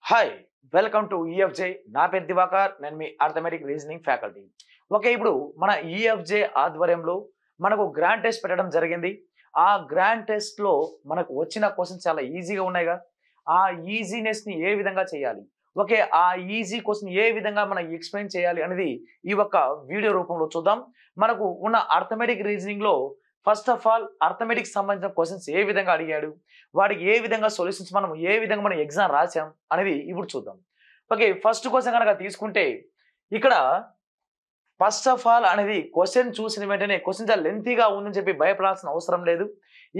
Hi welcome to EFJ. నా పేరు దివాకర్, నేను మీ అర్థమెటిక్ రీజనింగ్ ఫ్యాకల్టీ. ఓకే, ఇప్పుడు మన ఈఎఫ్జే ఆధ్వర్యంలో మనకు గ్రాండ్ టెస్ట్ పెట్టడం జరిగింది. ఆ గ్రాండ్ టెస్ట్లో మనకు వచ్చిన క్వశ్చన్స్ చాలా ఈజీగా ఉన్నాయిగా. ఆ ఈజీనెస్ని ఏ విధంగా చేయాలి, ఓకే, ఆ ఈజీ క్వశ్చన్ ఏ విధంగా మనం ఎక్స్ప్లెయిన్ చేయాలి అనేది ఈ ఒక్క వీడియో రూపంలో చూద్దాం. మనకు ఉన్న అర్థమెటిక్ రీజనింగ్లో ఫస్ట్ ఆఫ్ ఆల్ అర్థమెటిక్ సంబంధించిన క్వశ్చన్స్ ఏ విధంగా అడిగాడు, వాడికి ఏ విధంగా సొల్యూషన్స్ మనం ఏ విధంగా మనం ఎగ్జామ్ రాసాం అనేది ఇప్పుడు చూద్దాం. ఓకే, ఫస్ట్ క్వశ్చన్ కనుక తీసుకుంటే ఇక్కడ ఫస్ట్ ఆఫ్ ఆల్ అనేది క్వశ్చన్ చూసిన వెంటనే క్వశ్చన్ చాలా లెంతీగా ఉందని చెప్పి భయపడాల్సిన అవసరం లేదు.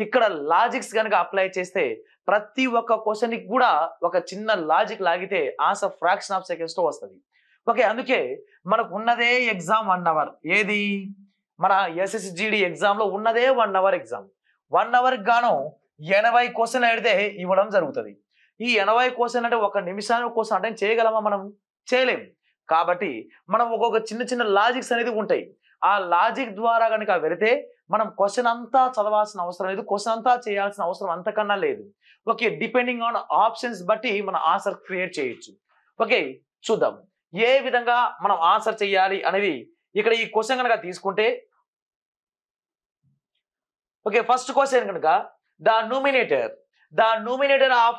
ఇక్కడ లాజిక్స్ కనుక అప్లై చేస్తే ప్రతి ఒక్క క్వశ్చన్కి కూడా ఒక చిన్న లాజిక్ లాగితే ఆన్సర్ ఫ్రాక్షన్ ఆఫ్ సెకండ్స్లో వస్తుంది. ఓకే, అందుకే మనకు ఉన్నదే ఎగ్జామ్ 1 అవర్. ఏది మన ఎస్ఎస్జిడి ఎగ్జామ్లో ఉన్నదే 1 అవర్ ఎగ్జామ్. 1 అవర్కి గాను 80 క్వశ్చన్లు అడిగితే ఇవ్వడం జరుగుతుంది. ఈ 80 క్వశ్చన్ అంటే ఒక నిమిషానికి క్వశ్చన్ అంటే చేయగలమా? మనం చేయలేము. కాబట్టి మనం ఒక్కొక్క చిన్న చిన్న లాజిక్స్ అనేది ఉంటాయి. ఆ లాజిక్ ద్వారా కనుక వెళితే మనం క్వశ్చన్ అంతా చదవాల్సిన అవసరం లేదు, క్వశ్చన్ అంతా చేయాల్సిన అవసరం అంతకన్నా లేదు. ఓకే, డిపెండింగ్ ఆన్ ఆప్షన్స్ బట్టి మన ఆన్సర్ క్రియేట్ చేయొచ్చు. ఓకే, చూద్దాం ఏ విధంగా మనం ఆన్సర్ చేయాలి అనేది. ఇక్కడ ఈ క్వశ్చన్ కనుక తీసుకుంటే ఓకే, ఫస్ట్ క్వశ్చన్ కనుక the numerator of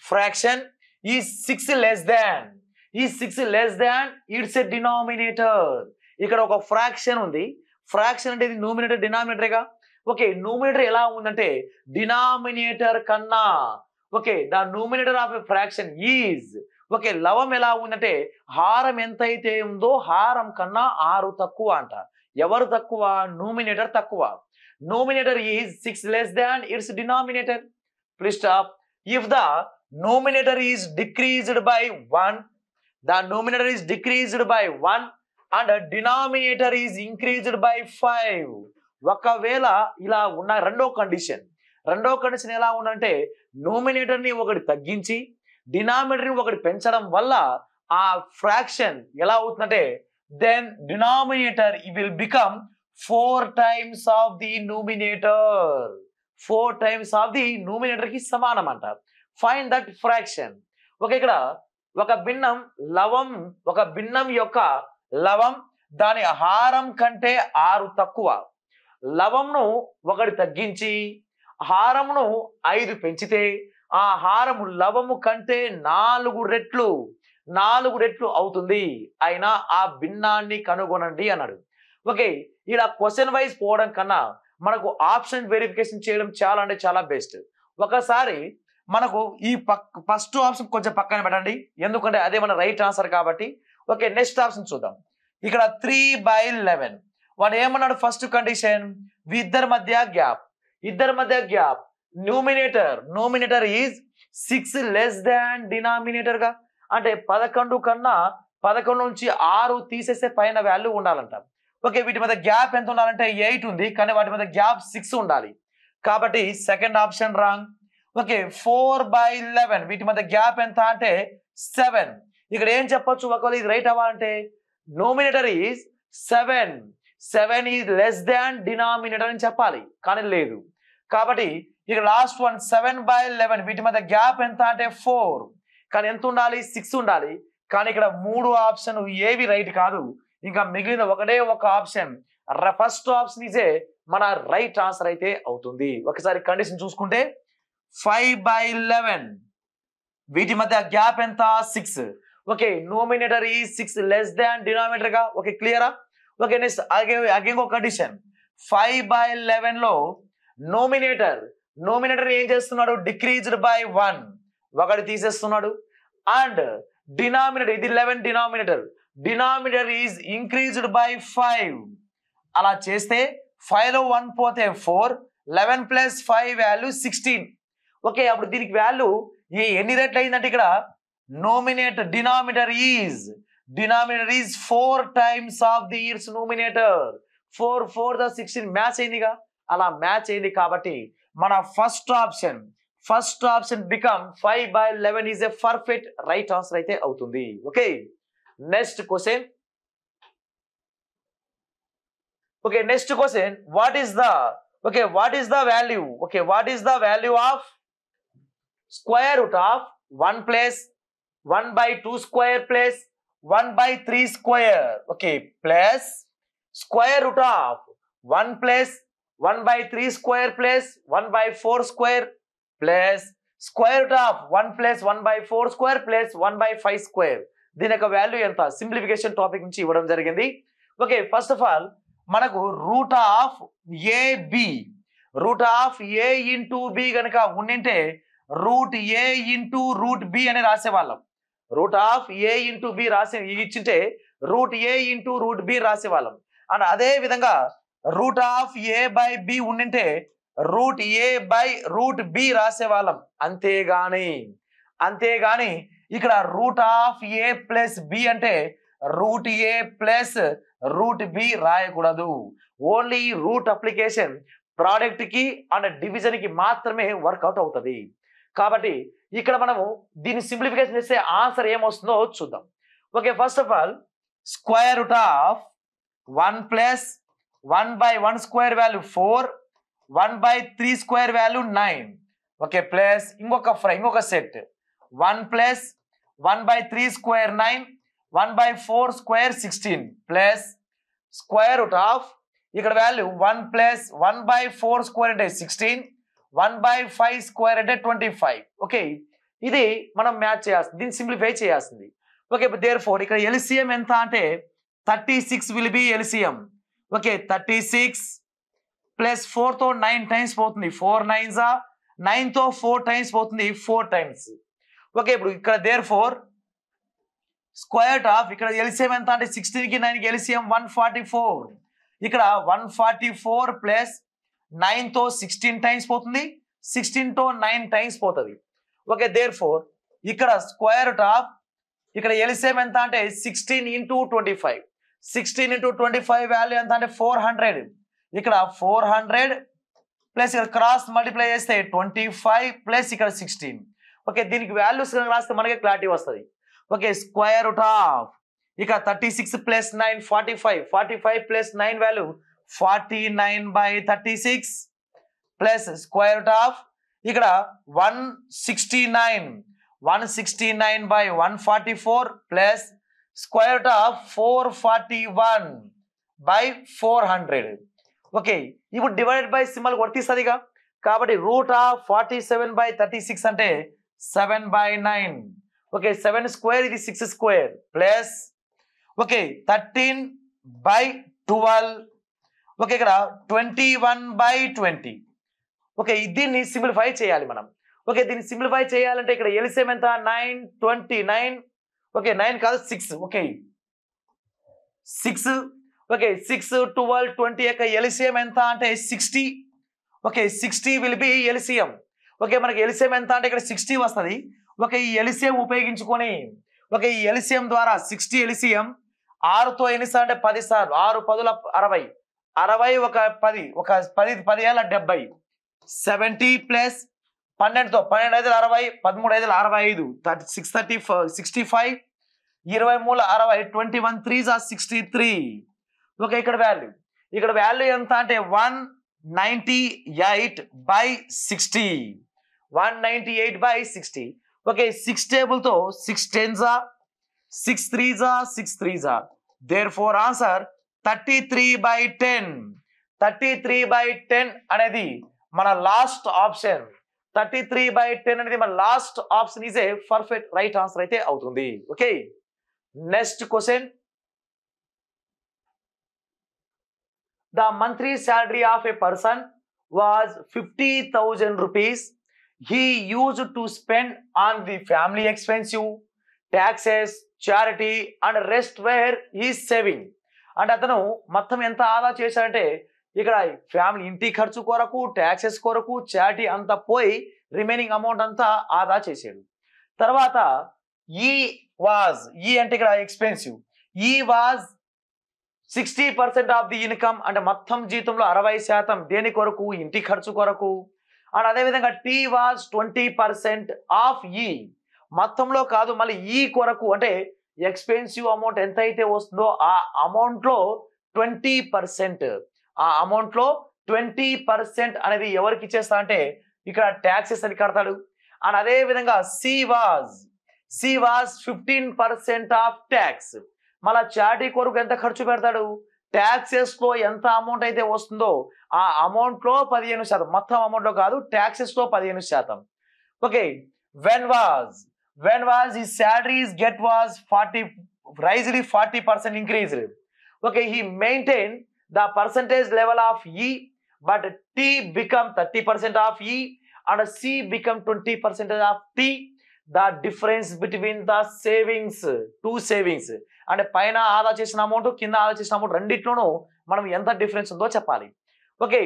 fraction is 6 less than it's a denominator. ఇక్కడ ఒక ఫ్రాక్షన్ ఉంది. ఫ్రాక్షన్ అంటే ఇది న్యూమినేటర్ డినామినేటర్గా. ఓకే, న్యూమినేటర్ ఎలా ఉందంటే డినామినేటర్ కన్నా, okay, the numerator of a fraction is, okay, లవం ఎలా ఉందంటే హారం ఎంతైతే ఉందో హారం కన్నా 6 తక్కువ అంట. ఎవరు తక్కువ? న్యూమినేటర్ తక్కువ. Numerator is 6 less than its denominator. Please stop. If the numerator is decreased by 1, the numerator is decreased by 1 and the denominator is increased by 5. ఒకవేళ ఇలా ఉన్న రెండో కండిషన్ ఎలా ఉందంటే న్యూమినేటర్ని ఒకటి తగ్గించి డినామినేటర్ని ఒకటి పెంచడం వల్ల ఆ ఫ్రాక్షన్ ఎలా అవుతుందంటే than denominator will become 4 times of the numerator. 4 times of the numerator కి సమానం అంట. Find that fraction. ఓకే, ఇక్కడ ఒక భిన్నం యొక్క లవం దాని హారం కంటే 6 తక్కువ. లవంను ఒకటి తగ్గించి హారమును 5 పెంచితే ఆ హారము లవము కంటే 4 రెట్లు అవుతుంది. అయినా ఆ భిన్నాన్ని కనుగొనండి అన్నాడు. ఓకే, ఇలా క్వశ్చన్ వైజ్ పోవడం కన్నా మనకు ఆప్షన్ వెరిఫికేషన్ చేయడం చాలా అంటే చాలా బెస్ట్. ఒకసారి మనకు ఈ ఫస్ట్ ఆప్షన్ కొంచెం పక్కన పెట్టండి, ఎందుకంటే అదే మన రైట్ ఆన్సర్ కాబట్టి. ఓకే, నెక్స్ట్ ఆప్షన్ చూద్దాం. ఇక్కడ 3/11 వాడు ఏమన్నాడు? ఫస్ట్ కండిషన్ ఇద్దరి మధ్య gap numerator is 6 less than denominator గా. అంటే 11 నుంచి 6 తీసేసే పైన వాల్యూ ఉండాలంట. ఓకే, వీటి మధ్య గ్యాప్ ఎంత ఉండాలంటే 8 ఉంది, కానీ వాటి మధ్య గ్యాప్ 6 ఉండాలి. కాబట్టి సెకండ్ ఆప్షన్ రాంగ్. ఓకే, 4/11 వీటి మధ్య గ్యాప్ ఎంత అంటే 7. ఇక్కడ ఏం చెప్పొచ్చు ఒకవేళ ఇది రైట్ అవ్వాలంటే numerator is 7 is less than denominator అని చెప్పాలి, కానీ లేదు. కాబట్టి ఇక లాస్ట్ వన్ 7/11 వీటి మధ్య గ్యాప్ ఎంత అంటే 4, కానీ ఎంత ఉండాలి? 6 ఉండాలి. కానీ ఇక్కడ 3 ఆప్షన్ ఏవి రైట్ కాదు. ఇంకా మిగిలిన ఒకటే ఒక ఆప్షన్, ఫస్ట్ ఆప్షన్ ఇజే మన రైట్ ఆన్సర్ అయితే అవుతుంది. ఒకసారి కండిషన్ చూసుకుంటే 5/11 వీటి మధ్య గ్యాప్ ఎంత? 6. ఓకే, న్యూమినేటర్ ఈ 6 less than డినామినేటర్ గా. ఓకే, క్లియరా? ఓకే, నెక్స్ట్ అగైన్ ఒక కండిషన్ 5/11 లో న్యూమినేటర్ ఏం చేస్తున్నాడు? డిక్రీజ్డ్ బై 1 ఒకటి తీసేస్తున్నాడు. అండ్ డినామినేటర్ ఇది 11 డినామినేటర్ ఈజ్ ఇంక్రీజ్డ్ బై 5. అలా చేస్తే 5 లో 1 పోతే 4, 11 ప్లస్ 5 వాల్యూ 16. ఓకే, అప్పుడు దీనికి వాల్యూ ఎన్ని రెట్లు అయిందంటే ఇక్కడ denominator is 4 times of the its numerator. 4 the 16 match అయిందిగా. అలా మ్యాచ్ అయింది కాబట్టి మన first option become 5/11 is a perfect right answer అయితే అవుతుంది. Okay, next question. Okay, next question what is the value of square root of 1 plus 1/2 square plus 1/3 square. Okay, plus square root of 1 plus 1/3 square plus 1/4 square plus square root of 1 plus 1/4 square plus 1/5 square. దీని యొక్క value ఎంత? Simplification topic నుంచి ఇవ్వడం జరిగింది. Okay, first of all మనకు root of A into B కనుక ఉండింటే root A into root B అని రాసేవాళ్ళం. Root of A into B రాసి ఇచ్చింటే root A into root B రాసేవాళ్ళం. అండ్ అదే విధంగా root of A by B ఉండింటే root A by root B రాసేవాళ్ళం. అంతేగాని ఇక్కడ root of A plus B అంటే root A plus root B రాయకూడదు. ఓన్లీ రూట్ అప్లికేషన్ ప్రోడక్ట్ కి అండ్ డివిజన్ కి మాత్రమే వర్కౌట్ అవుతుంది. కాబట్టి ఇక్కడ మనము దీన్ని సింప్లిఫికేషన్ చేస్తే ఆన్సర్ ఏమొస్తుందో చూద్దాం. Okay, first of all square root of 1 plus 1/1 square value 4, 1/3 square value 9. Okay, plus ఇంకొక set 1 plus 1/3 square 9, 1/4 square 16 plus square root of ఇక్కడ వాల్యూ 1 ప్లస్ 1/4 స్క్వేర్ అంటే 16, 1/5 స్క్వేర్ అంటే 25. ఓకే, ఇది మనం మ్యాచ్ చేయాల్సింది, దీన్ని సింప్లిఫై చేయాల్సింది. ఓకే, దేర్ఫోర్ ఇక్కడ ఎల్సిఎం ఎంత అంటే 36 will be LCM. Okay, 36 plus 4 తో 9 టైమ్స్ పోతుంది, 4 9s 9 తో 4 టైమ్స్ పోతుంది, 4 టైమ్స్. ఓకే, ఇప్పుడు ఇక్కడ దేర్ఫోర్ స్క్వేర్ ఆఫ్ ఇక్కడ ఎల్సిఎం ఎంత అంటే 16 కి 9 కి ఎల్సిఎం 144. ఇక్కడ 144 ప్లస్ 9 తో 16 టైమ్స్ పోతుంది, 16 తో 9 టైమ్స్ పోతుంది. ఓకే, దేర్ఫోర్ ఇక్కడ స్క్వేర్ ఆఫ్ ఇక్కడ ఎల్సిఎం ఎంత అంటే 16 ఇంటూ 25, 16 ఇంటూ 25 వాల్యూ ఎంత అంటే 400. ఇక్కడ 400 ప్లస్ ఇక్కడ క్రాస్ మల్టిప్లై చేస్తే 25 ప్లస్ ఇక్కడ 16. ఓకే, దీనికి వాల్యూస్ రాస్తే మనకి క్లారిటీ వస్తుంది. ఓకే, స్క్వేర్ రూట్ ఆఫ్ ఇక 36 plus 9 45, 45 plus 9 value 49/36 plus square root of ఇక్కడ 169/144 plus square root of 441/400. Okay, ఇప్పుడు డివైడెడ్ బై సింబల్ వర్తిస్తుందిగా, కాబట్టి రూట్ ఆఫ్ 47/36 అంటే 7/9. ఓకే, 7 స్క్వేర్ ఇది 6 స్క్వేర్ ప్లస్ ఓకే 13/12. ఓకే, ఇక్కడ 21/20. ఓకే, దీన్ని సింప్లిఫై చేయాలి మనం. ఓకే, దీన్ని సింప్లిఫై చేయాలంటే ఇక్కడ ఎల్సిఎం ఎంత 9 29. ఓకే, 9 కాదు 6. ఓకే 6. ఓకే, 6 12 20 యొక్క ఎల్సిఎం ఎంత అంటే 60. Okay, 60 will be LCM. Okay, మనకి ఎల్సిఎం ఎంత అంటే ఇక్కడ 60 వస్తుంది. ఓకే, ఈ ఎల్సిఎం ఉపయోగించుకొని ఓకే ఈ ఎల్సిఎం ద్వారా 60 ఎల్సిఎం 6తో ఎన్నిసార్లు అంటే 10 సార్లు, 6 10 60, 60 ఒక 10 ఒక 10 10 ఏళ్ళ 70, 70 ప్లస్ 12తో 12 5 60, 13 5 65, 65, 23 60, 21 3s 63. ఓకే, ఇక్కడ వాల్యూ ఎంత అంటే 198/60, 198/60. Okay, 6 టేబుల్తో 6 10s 6 3s 6 3s. Therefore answer 33/10. 33/10 అనేది మన లాస్ట్ ఆప్షన్. 33/10 అనేది మన last option is a perfect right answer అయితే అవుతుంది. Okay, next question. The monthly salary of a person was 50,000 rupees. He used to spend on the family expensive, taxes, charity and rest where he is saving. అంటే అతను మొత్తం ఎంత ఆదా చేశాడంటే ఇక్కడ family ఇంటి ఖర్చు కొరకు, ట్యాక్సెస్ కొరకు, చారిటీ అంతా పోయి రిమైనింగ్ అమౌంట్ అంతా ఆదా చేశాడు. తర్వాత ఈ అంటే ఇక్కడ ఎక్స్పెన్సివ్, ఈ వాజ్ 60% ఆఫ్ ది ఇన్కమ్ అంటే మొత్తం జీతంలో 60% దేని కొరకు? ఇంటి ఖర్చు కొరకు. అండ్ అదేవిధంగా టీ వాజ్ 20% ఆఫ్ ఈ మొత్తంలో కాదు, మళ్ళీ ఈ కొరకు అంటే ఎక్స్పెన్సివ్ అమౌంట్ ఎంత అయితే వస్తుందో ఆ అమౌంట్లో 20%, ఆ అమౌంట్లో 20% అనేది ఎవరికి ఇచ్చేస్తా అంటే ఇక్కడ ట్యాక్సెస్ అని కడతాడు. అండ్ అదే విధంగా సి వాజ్ 15% ఆఫ్ ట్యాక్స్. మళ్ళా చారిటీ కొరకు ఎంత ఖర్చు పెడతాడు? ట్యాక్సెస్ లో ఎంత అమౌంట్ అయితే వస్తుందో ఆ అమౌంట్ లో 15%, మొత్తం అమౌంట్ లో కాదు, ట్యాక్సెస్ లో 15%. Okay, when was his salaries get was 40% increased. Okay, he maintained the percentage level of E, but T become 30% of E and C become 20% of T. The difference between the savings, two savings, అంటే పైన ఆదా చేసిన amount, కింద ఆదా చేసిన amount రెండిట్లోనూ మనం ఎంత డిఫరెన్స్ ఉందో చెప్పాలి. ఓకే,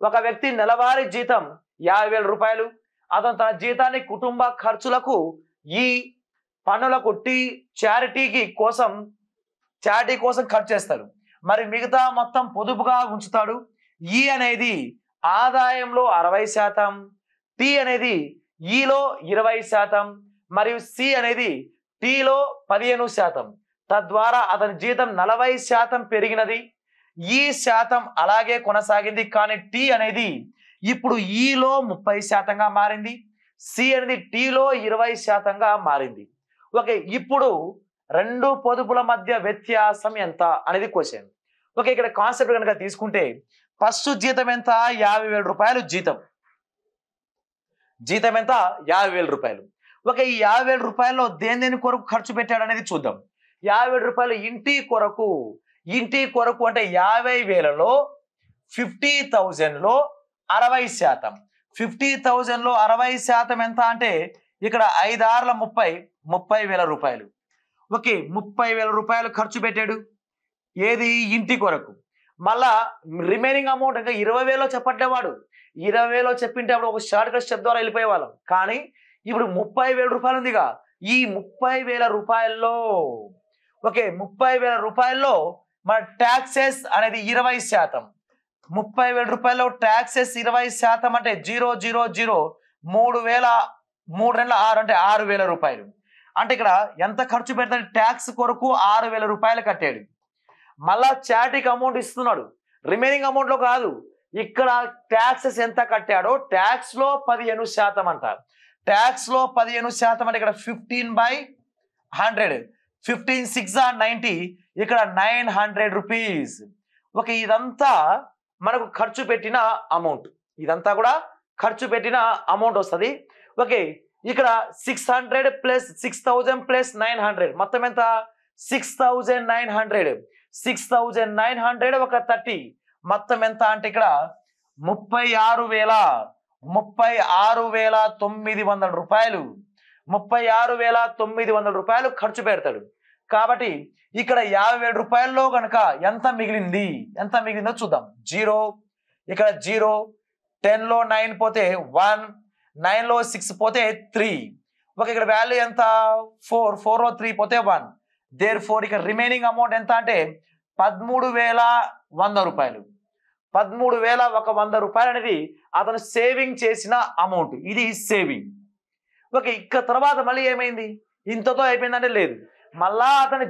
ఒక వ్యక్తి నెలవారీ జీతం 50,000 రూపాయలు, అతను తన జీతాన్ని కుటుంబ ఖర్చులకు, ఈ పన్నులకు, చారిటీ కోసం ఖర్చు చేస్తాడు. మరి మిగతా మొత్తం పొదుపుగా ఉంచుతాడు. ఈ అనేది ఆదాయంలో 60%, టీ అనేది ఈలో 20%, మరియు సి అనేది టీలో 15%. తద్వారా అతని జీతం 40% పెరిగినది. ఈ శాతం అలాగే కొనసాగింది, కానీ టీ అనేది ఇప్పుడు ఈలో 30%గా మారింది, సి అనేది టీలో 20%గా మారింది. ఓకే, ఇప్పుడు రెండు పొదుపుల మధ్య వ్యత్యాసం ఎంత అనేది క్వశ్చన్. ఓకే, ఇక్కడ కాన్సెప్ట్ కనుక తీసుకుంటే ఫస్ట్ జీతం ఎంత? 50,000 రూపాయలు జీతం ఎంత? 50,000 రూపాయలు. ఓకే, ఈ 50,000 రూపాయల్లో దేని కొరకు ఖర్చు పెట్టాడు అనేది చూద్దాం. 50,000 రూపాయలు ఇంటి కొరకు అంటే 50,000లో 50,000లో 60%. 50,000లో 60% ఎంత అంటే ఇక్కడ 5 6 30,000 రూపాయలు. ఓకే, 30,000 రూపాయలు ఖర్చు పెట్టాడు ఏది? ఇంటి కొరకు. మళ్ళా రిమైనింగ్ అమౌంట్ ఇంకా 20,000లో చెప్పట్లేవాడు. 20,000లో చెప్పింటే అప్పుడు ఒక షార్ట్ కట్ స్టెప్ ద్వారా వెళ్ళిపోయే వాళ్ళం. కానీ ఇప్పుడు 30,000 రూపాయలు ఉందిగా, ఈ 30,000 రూపాయల్లో, ఓకే, 30,000 రూపాయల్లో మన ట్యాక్సెస్ అనేది 20%. 30,000 రూపాయల్లో ట్యాక్సెస్ 20% అంటే 000 3,000 అంటే 6,000 రూపాయలు. అంటే ఇక్కడ ఎంత ఖర్చు పెడతాడు? ట్యాక్స్ కొరకు 6,000 రూపాయలు కట్టాడు. మళ్ళా చారిటీకి అమౌంట్ ఇస్తున్నాడు, రిమైనింగ్ అమౌంట్ లో కాదు. ఇక్కడ ట్యాక్సెస్ ఎంత కట్టాడో ట్యాక్స్ లో 15% అంట. ట్యాక్స్ లో 15% అంటే ఇక్కడ 15/100, 15 6 90, ఇక్కడ 900 రూపీస్. ఓకే, ఇదంతా మనకు ఖర్చు పెట్టిన అమౌంట్, ఇదంతా కూడా ఖర్చు పెట్టిన అమౌంట్ వస్తుంది. ఓకే, ఇక్కడ 600 ప్లస్ 6,000 ప్లస్ 900 మొత్తం ఎంత? 6,900. 6,900 ఒక 30 మొత్తం ఎంత అంటే ఇక్కడ 36,900 రూపాయలు. 36,900 రూపాయలు ఖర్చు పెడతాడు. కాబట్టి ఇక్కడ 50,000 రూపాయల్లో కనుక ఎంత మిగిలిందో చూద్దాం. 0, ఇక్కడ 0, 10లో 9 పోతే 1, 9లో 6 పోతే 3. ఓకే, ఇక్కడ వాల్యూ ఎంత? 4, 4లో 3 పోతే 1. దేర్ఫోర్ ఇక్కడ రిమైనింగ్ అమౌంట్ ఎంత అంటే 13,100 రూపాయలు. 13,100 రూపాయలు అనేది అతను సేవింగ్ చేసిన అమౌంట్. ఇది సేవింగ్. ఓకే, ఇక్కడ తర్వాత మళ్ళీ ఏమైంది? ఇంతతో అయిపోయిందంటే లేదు. మళ్ళా అతని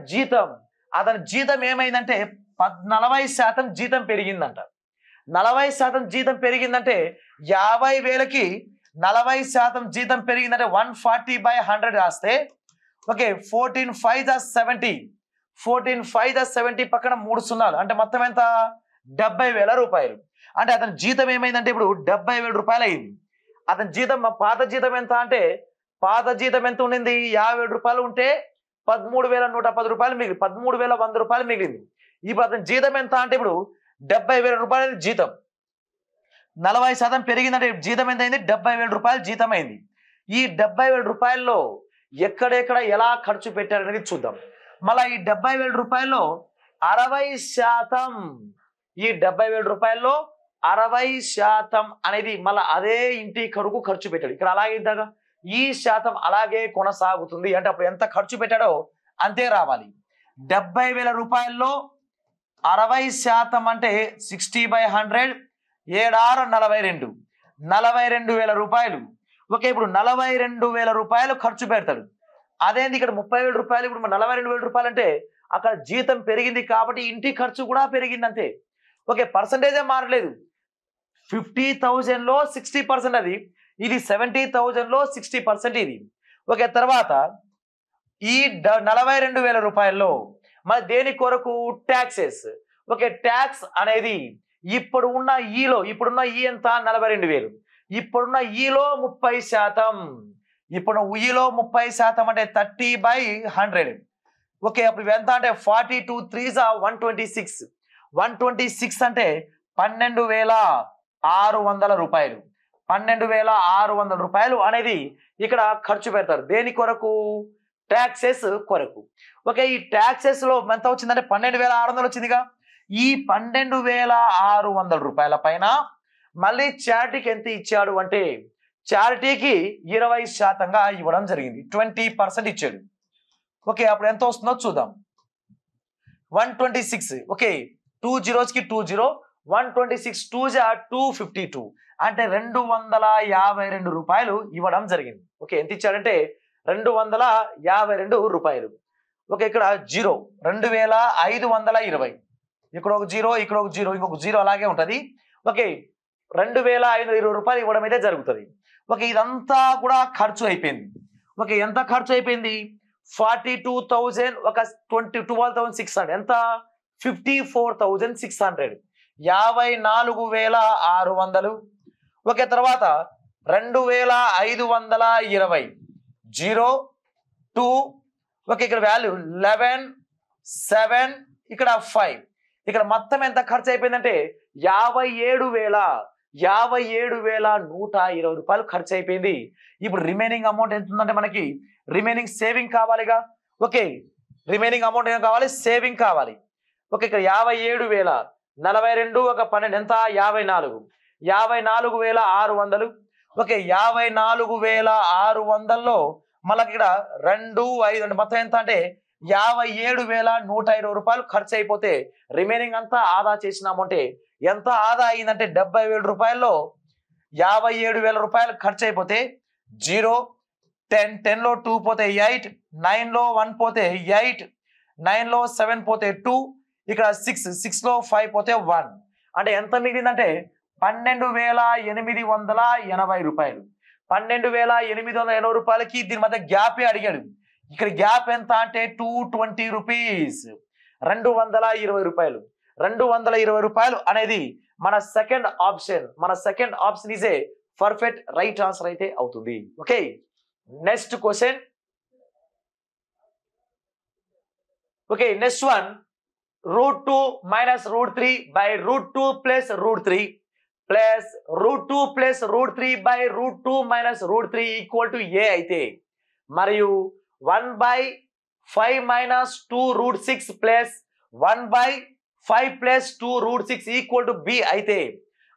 జీతం ఏమైందంటే 40% జీతం పెరిగిందంట. 40% జీతం పెరిగిందంటే 50,000కి 40% జీతం పెరిగిందంటే 140/100 రాస్తే, ఓకే, 14/5 = 70 పక్కన 3 సున్నాలు అంటే మొత్తం ఎంత? 70,000 రూపాయలు. అంటే అతని జీతం ఏమైందంటే ఇప్పుడు 70,000 రూపాయలు అయింది. అతని జీతం, పాత జీతం ఎంత అంటే, పాత జీతం ఎంత ఉండింది? 50,000 రూపాయలు ఉంటే 13,110 రూపాయలు మిగిలి 13,100 రూపాయలు మిగిలింది. ఇప్పుడు అతని జీతం ఎంత అంటే ఇప్పుడు 70,000 రూపాయలు జీతం. 40% పెరిగిందంటే జీతం ఎంత అయింది? 70,000 రూపాయలు జీతం అయింది. ఈ 70,000 రూపాయల్లో ఎక్కడెక్కడ ఎలా ఖర్చు పెట్టారనేది చూద్దాం. మళ్ళీ ఈ 70,000 రూపాయల్లో 60%, ఈ 70,000 రూపాయల్లో 60% అనేది మళ్ళీ అదే ఇంటి కొరకు ఖర్చు పెట్టాడు. ఇక్కడ అలాగే ఇంతగా ఈ శాతం అలాగే కొనసాగుతుంది. అంటే అప్పుడు ఎంత ఖర్చు పెట్టాడో అంతే రావాలి. 70,000 రూపాయల్లో 60% అంటే 60/100, 7 6 42, 42,000 రూపాయలు. ఓకే, ఇప్పుడు 42,000 రూపాయలు ఖర్చు పెడతాడు. అదేంటి ఇక్కడ 30,000 రూపాయలు, ఇప్పుడు 42,000 రూపాయలు అంటే అక్కడ జీతం పెరిగింది కాబట్టి ఇంటి ఖర్చు కూడా పెరిగింది అంతే. ఓకే, పర్సంటేజే మారలేదు. 50,000లో 60% అది, ఇది 70,000లో 60% ఇది. ఓకే, తర్వాత ఈ 42,000 రూపాయల్లో మరి దేని కొరకు ట్యాక్సెస్. ఓకే, ట్యాక్స్ అనేది ఇప్పుడున్న ఈ ఎంత 42,000, ఇప్పుడున్న ఈలో 30%, ఇప్పుడు ఈలో 30% అంటే 30/100. ఓకే, అప్పుడు ఎంత అంటే 42 3s 126, 126 అంటే 12,600 రూపాయలు, 12,600 రూపాయలు అనేది ఇక్కడ ఖర్చు పెడతారు. దేని కొరకు? ట్యాక్సెస్ కొరకు. ఓకే, ఈ ట్యాక్సెస్ లో ఎంత వచ్చిందంటే 12,600 వచ్చిందిగా. ఈ 12,600 రూపాయల పైన మళ్ళీ చారిటీకి ఎంత ఇచ్చాడు అంటే చారిటీకి 20%గా ఇవ్వడం జరిగింది, 20% ఇచ్చాడు. ఓకే, అప్పుడు ఎంత వస్తుందో చూద్దాం. 126. ఓకే, 2 zeros కి 2 0, 126 2s 252 అంటే 252 రూపాయలు ఇవ్వడం జరిగింది. ఓకే, ఎంత ఇచ్చాడంటే 252 రూపాయలు. ఓకే, ఇక్కడ 0 2,520, ఇక్కడ ఒక 0, ఇక్కడ ఒక 0, ఇంకొక 0 అలాగే ఉంటుంది. ఓకే, 2,520 రూపాయలు ఇవ్వడం అయితే జరుగుతుంది. ఓకే, ఇదంతా కూడా ఖర్చు అయిపోయింది. ఓకే, ఎంత ఖర్చు అయిపోయింది? 42,000 ఒక 12,600 ఎంత 54,600, 54,600. ఓకే, తర్వాత 2,520 0 2. ఓకే, ఇక్కడ వాల్యూ 11 7, ఇక్కడ 5. ఇక్కడ మొత్తం ఎంత ఖర్చు అయిపోయిందంటే 57,120 రూపాయలు ఖర్చు అయిపోయింది. ఇప్పుడు రిమైనింగ్ అమౌంట్ ఎంత ఉందంటే మనకి రిమైనింగ్ సేవింగ్ కావాలిగా. ఓకే, రిమైనింగ్ అమౌంట్ ఏం కావాలి? సేవింగ్ కావాలి. ఓకే, ఇక్కడ 57,000 42 ఒక 12 ఎంత 54, 54,600. ఓకే, 54,600లో మళ్ళీ ఇక్కడ 2 5 అంటే మొత్తం ఎంత అంటే 57,120 రూపాయలు ఖర్చు అయిపోతే రిమైనింగ్ అంతా ఆదా చేసిన అమౌంట్ ఎంత ఆదా అయిందంటే 70,000 రూపాయల్లో 57,000 రూపాయలు ఖర్చు అయిపోతే 0 10 10లో 2 పోతే 8, 9లో 1 పోతే 8, 9లో 7 పోతే 2, ఇక్కడ 6 6లో 5 పోతే 1 అంటే ఎంత మిగిలిందంటే 12,880 రూపాయలు. 12,880 రూపాయలకి దీని మధ్య గ్యాపే అడిగాడు. ఇక్కడ గ్యాప్ ఎంత అంటే 220 రూపీస్, 220 రూపాయలు. 220 రూపాయలు అనేది మన second option is a perfect right answer అయితే అవుతుంది. Okay, next question. Okay, next one, √2 - √3 by √2 plus √3 plus √2 plus √3 by √2 minus √3 equal to A అయితే మరియు 1/5 minus 2√6 plus 1/5 plus 2√6 equal to B అయితే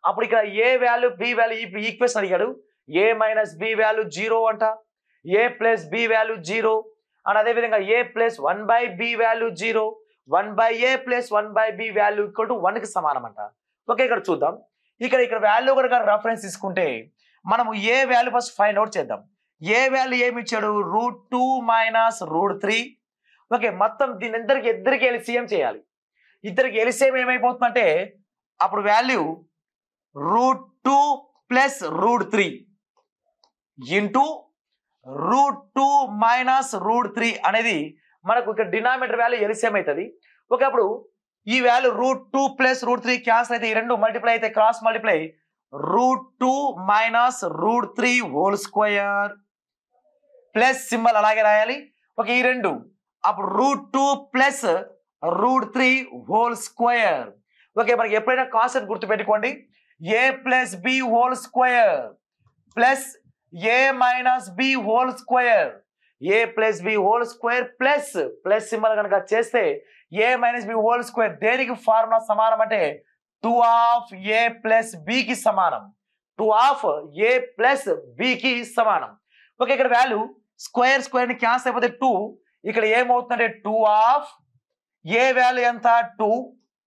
అప్పుడు ఇక్కడ A value B value equation అడిగాడు. A minus B value 0 అంట, A plus B value 0 and అదే విధంగా A plus 1/b value 0, 1/a plus 1/b value equal to 1కి సమానం అంట. ఓకే, ఇక్కడ చూద్దాం. ఇక్కడ వాల్యూ కనుక రెఫరెన్స్ తీసుకుంటే మనము ఏ వాల్యూ ఫస్ట్ ఫైండ్ అవుట్ చేద్దాం. ఏ వాల్యూ ఏమి ఇచ్చాడు? √2 minus √3. ఓకే, మొత్తం దీని ఇద్దరికి ఎల్సిఎం చేయాలి. ఇద్దరికి ఎల్సిఎం ఏమైపోతుందంటే అప్పుడు వాల్యూ √2 plus √3 ఇంటూ √2 minus √3 అనేది మనకు ఇక్కడ డినామినేటర్ వాల్యూ ఎల్సిఎం అవుతుంది. ఓకే, అప్పుడు ఈ వాల్యూ √2 plus √3 క్యాన్సిల్ అయితే ఈ రెండు మల్టిప్లై అయితే cross multiply √2 minus √3 whole square plus symbol అలాగే రాయాలి. ఓకే, ఈ రెండు అప్పుడు √2 plus √3 హోల్ స్క్వేర్. ఓకే, మనకి ఎప్పుడైనా కాన్సెప్ట్ గుర్తుపెట్టుకోండి. A plus B whole square plus A minus B whole square, A plus B whole square plus symbol కనుక చేస్తే A minus B whole square దేనికి ఫార్ములా సమానం అంటే 2/a ప్లస్ బికి సమానం, 2/a plus బికి సమానం. ఓకే, ఇక్కడ వాల్యూ స్క్వేర్ ని cancel అయిపోతే 2, ఇక్కడ ఏమవుతుందంటే 2/a వాల్యూ ఎంత 2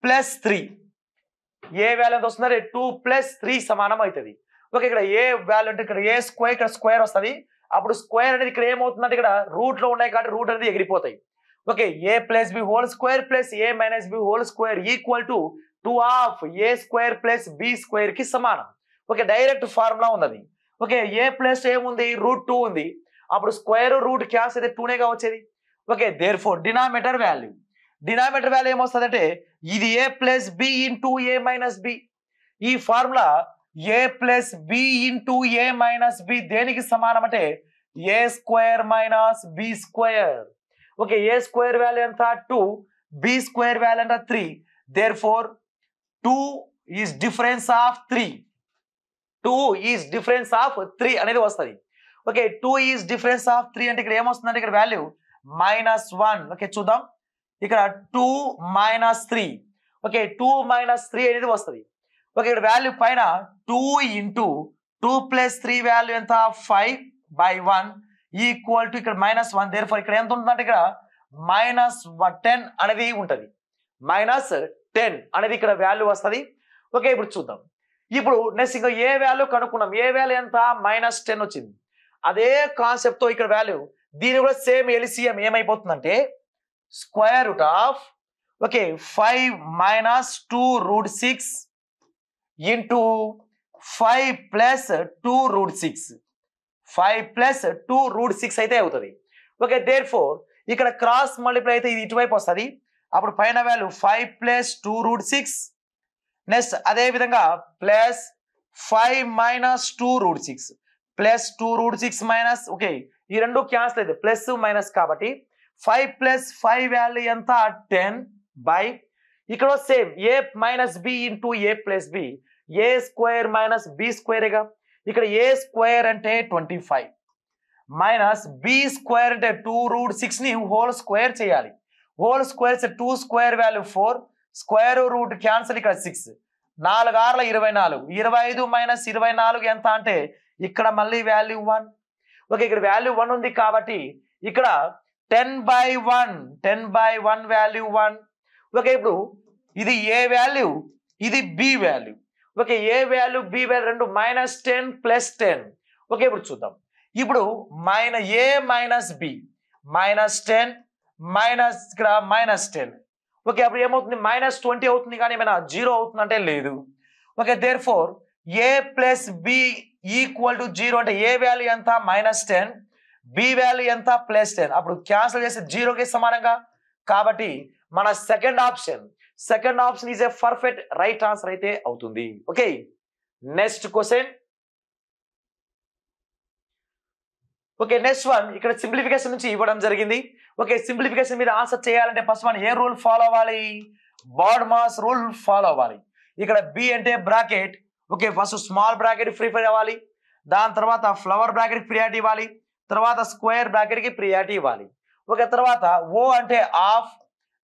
ప్లస్ 3, ఏ వాల్యూ ఎంత వస్తుందంటే 2 ప్లస్ 3 సమానం అవుతుంది. ఓకే, ఇక్కడ ఏ వాల్యూ అంటే ఇక్కడ ఏ స్క్వేర్ ఇక్కడ స్క్వేర్ వస్తుంది. అప్పుడు స్క్వేర్ అనేది ఇక్కడ ఏమవుతుందంటే ఇక్కడ రూట్ లో ఉన్నాయి కాబట్టి రూట్ అనేది ఎగిరిపోతాయి. Okay, A plus B whole square plus A minus B whole square equal to 2/a square plus B square కి సమానం. ఓకే, డైరెక్ట్ ఫార్ములా ఉన్నది. ఓకే, ఏ ప్లస్ ఏముంది √2 ఉంది, అప్పుడు స్క్వేర్ రూట్ క్యాన్సిల్ అయితే 2నేగా వచ్చేది. ఓకే దేర్ఫోర్ డినామినేటర్ వాల్యూ ఏమొస్తుందంటే ఇది a plus B into A minus B. ఈ formula a plus B into A minus B దేనికి సమానం అంటే A square minus B square. Okay A square value ఎంత 2, B square value ఎంత 3. Therefore 2 is difference of 3 అనేది వస్తుంది. Okay 2 is difference of 3 అంటే ఇక్కడ ఏమొస్తుందంటే ఇక్కడ వాల్యూ -1. ఓకే చూద్దాం ఇక్కడ 2 - 3. ఓకే 2 - 3 అనేది వస్తుంది. ఓకే ఇక్కడ వాల్యూ పైన 2 ఇంటూ 2 + 3 వాల్యూ ఎంత 5/1 ఈక్వల్ టు ఇక్కడ -1. దేర్ఫోర్ ఇక్కడ ఎంత ఉంటుందంటే ఇక్కడ -10 అనేది ఉంటుంది. -10 అనేది ఇక్కడ వాల్యూ వస్తుంది. ఓకే ఇప్పుడు చూద్దాం. ఇప్పుడు నెక్స్ట్ ఇంకా ఏ వాల్యూ కనుక్కున్నాం. ఏ వాల్యూ ఎంత -10 వచ్చింది. అదే కాన్సెప్ట్ తో ఇక్కడ వాల్యూ దీని కూడా సేమ్ ఎల్సిఎం ఏమైపోతుందంటే square root of okay 5 - 2√6 into 5 + 2√6 అయితే అవుతుంది. ఓకే దేర్ఫోర్ ఇక్కడ క్రాస్ మల్టిప్లై అయితే ఇది ఇటువైపు వస్తుంది. అప్పుడు పైన వాల్యూ 5 + 2√6 నెక్స్ట్ అదే విధంగా ప్లస్ 5 - 2√6 ప్లస్ 2√6 మైనస్ ఓకే ఈ రెండు క్యాన్సిల్ అయితే ప్లస్ మైనస్ కాబట్టి 5 + 5 వాల్యూ ఎంత 10 బై ఇక్కడ same a - b into a + b a square minus b స్క్వేర్గా. ఇక్కడ a స్క్వేర్ అంటే 25 మైనస్ b స్క్వేర్ అంటే 2√6 ని హోల్ స్క్వేర్ చేయాలి. Whole square 2 square value 4 square root cancel ఇక్కడ 6 4 6 24 25 - 24 ఎంత అంటే ఇక్కడ మళ్ళీ వాల్యూ 1. ఓకే ఇక్కడ వాల్యూ 1 ఉంది కాబట్టి ఇక్కడ 10/1 వాల్యూ 1. ఓకే ఇప్పుడు ఇది ఏ వాల్యూ ఇది బి వాల్యూ. ఓకే ఏ వాల్యూ బి వాల్యూ రెండు -10 + 10. ఓకే ఇప్పుడు చూద్దాం. ఇప్పుడు a - b -10 మైనస్ ఇక్కడ -10. ఓకే అప్పుడు ఏమవుతుంది -20 అవుతుంది కానీ ఏమైనా 0 అవుతుంది అంటే లేదు. Okay therefore a + b equal to 0 అంటే ఏ వాల్యూ ఎంత -10 బి వాల్యూ ఎంత +10 అప్పుడు క్యాన్సిల్ చేస్తే 0కి సమానంగా. కాబట్టి మన second option is a perfect right answer అయితే అవుతుంది. Okay next question. Okay next one ఇక్కడ సింప్లిఫికేషన్ నుంచి ఇవ్వడం జరిగింది. ఓకే సింప్లిఫికేషన్ మీద ఆన్సర్ చేయాలంటే ఫస్ట్ వన్ ఏ రూల్ ఫాలో అవ్వాలి బాడ్మాస్ రూల్ ఫాలో అవ్వాలి. ఇక్కడ బి అంటే bracket okay first small bracket prefer అవ్వాలి. దాని తర్వాత ఫ్లవర్ బ్రాకెట్ ప్రియారిటీ ఇవ్వాలి. తర్వాత స్క్వేర్ బ్రాకెట్ కి ప్రియారిటీ ఇవ్వాలి. ఓకే తర్వాత ఓ అంటే ఆఫ్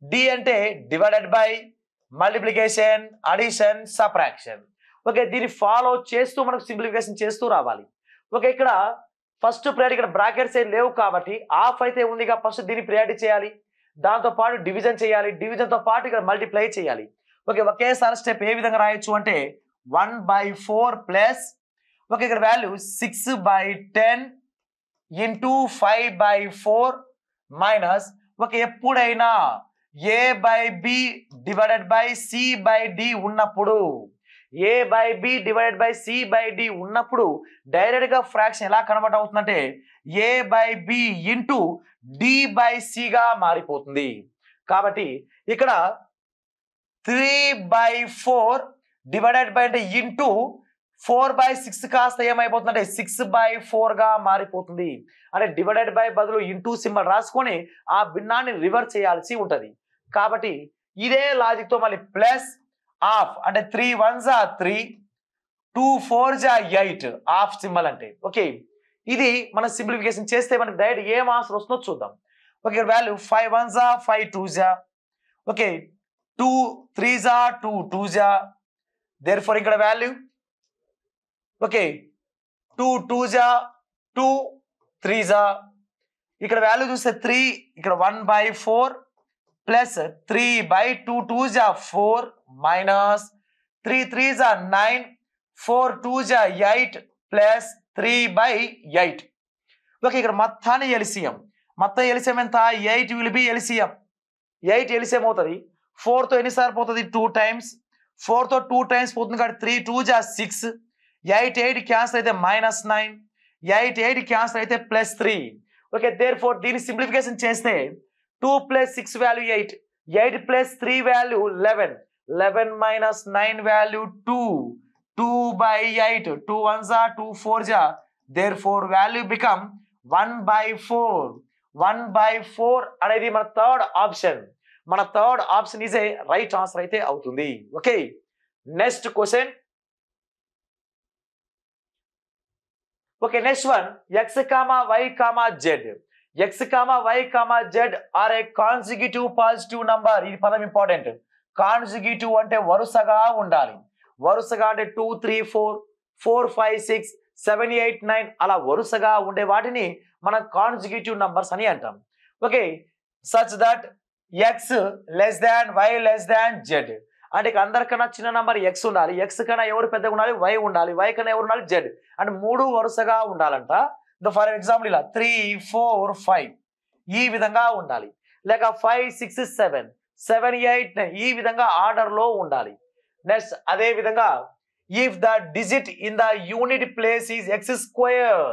డి అంటే divided by multiplication addition subtraction. Okay దీన్ని ఫాలో చేస్తూ మనకు సింప్లిఫికేషన్ చేస్తూ రావాలి. ఓకే ఇక్కడ ఫస్ట్ ప్రియారిటీ ఇక్కడ బ్రాకెట్స్ ఏం లేవు కాబట్టి ఆఫ్ అయితే ఉందిగా ఫస్ట్ దీన్ని ప్రియారిటీ చేయాలి. దాంతో పాటు డివిజన్ చేయాలి. డివిజన్ తో పాటు ఇక్కడ మల్టిప్లై చేయాలి. ఓకే ఒకేసారి స్టెప్ ఏ విధంగా రాయొచ్చు అంటే 1/4 ప్లస్ ఓకే ఇక్కడ వాల్యూ 6/10 ఇంటూ 5/4 మైనస్ ఓకే ఎప్పుడైనా a/b డివైడెడ్ బై c/d ఉన్నప్పుడు a/b/c/d ఉన్నప్పుడు డైరెక్ట్ గా ఫ్రాక్షన్ ఎలా కన్వర్ట్ అవుతుందంటే a/b ఇంటూ d/c గా మారిపోతుంది. కాబట్టి ఇక్కడ 3/4 డివైడెడ్ బై అంటే ఇంటూ 4/6 కాస్త ఏమైపోతుందంటే 6/4 గా మారిపోతుంది. అంటే డివైడెడ్ బై బదులు ఇంటూ సింబల్ రాసుకొని ఆ భిన్నాన్ని రివర్స్ చేయాల్సి ఉంటది. కాబట్టి ఇదే లాజిక్ తో మళ్ళీ ప్లస్ ఆఫ్ అంటే 3 1s are 3 2 4s are 8 of symbol అంటే ఓకే ఇది మనం సింప్లిఫికేషన్ చేస్తే మనకి డైరెక్ట్ ఏం ఆన్సర్ వస్తుందో చూద్దాం. Okay value 5 1s are 5 2s are okay 2 3s are 2 2s are therefore ఇక్కడ value okay 2 2s are 2 3s are ఇక్కడ వాల్యూ చూస్తే 3 ఇక్కడ 1/4 plus 3/2 2s are 4 minus 3 3s are 9 4 2s are 8 plus 3/8. Okay ఇక్కడ మొత్తాన్ని LCM ఎంత 8 will be LCM 8 LCM అవుతుంది. 4 తో ఎన్నిసార్లు పోతుంది 2 టైమ్స్ 4 తో 2 టైమ్స్ పోతుంది కాబట్టి 3 2s are 6 8 8 క్యాన్సిల్ అయితే -9 8 8 క్యాన్సిల్ అయితే +3. ఓకే దేర్ఫోర్ దీని సింప్లిఫికేషన్ చేస్తే 2 plus 6 value 8. 8 plus 3 value 11. 11 minus 9 value 2. 2 by 8. 2 ones are 2 fours are. Therefore value become 1 by 4. 1 by 4 అనేది మన థర్డ్ ఆప్షన్. మన third option is a right answer అయితే అవుతుంది. Okay, next question. Okay, next one. x, y, z. x, y, z are a consecutive positive number. ఈ పదం important. Consecutive అంటే వరుసగా ఉండాలి. వరుసగా అంటే 2 3 4 4 5 6 7 8 9 అలా వరుసగా ఉండే వాటిని మనం కాన్సిక్యూటివ్ నంబర్స్ అని అంటాం. Okay, such that x less than y less than z. అంటే అందరికన్నా చిన్న నంబర్ x ఉండాలి, x కన్నా ఎవరు పెద్దగా ఉండాలి, y ఉండాలి, y కన్నా ఎవరు ఉండాలి, z. అంటే 3 వరుసగా ఉండాలంట. ఫర్ ఎగ్జాంపుల్ ఇలా 3 4 5 ఈ విధంగా ఉండాలి. లేక 5 6 7 7 8 9 ఈ విధంగా ఆర్డర్ లో ఉండాలి. నెక్స్ట్ అదే విధంగా if the digit in the unit place is x square.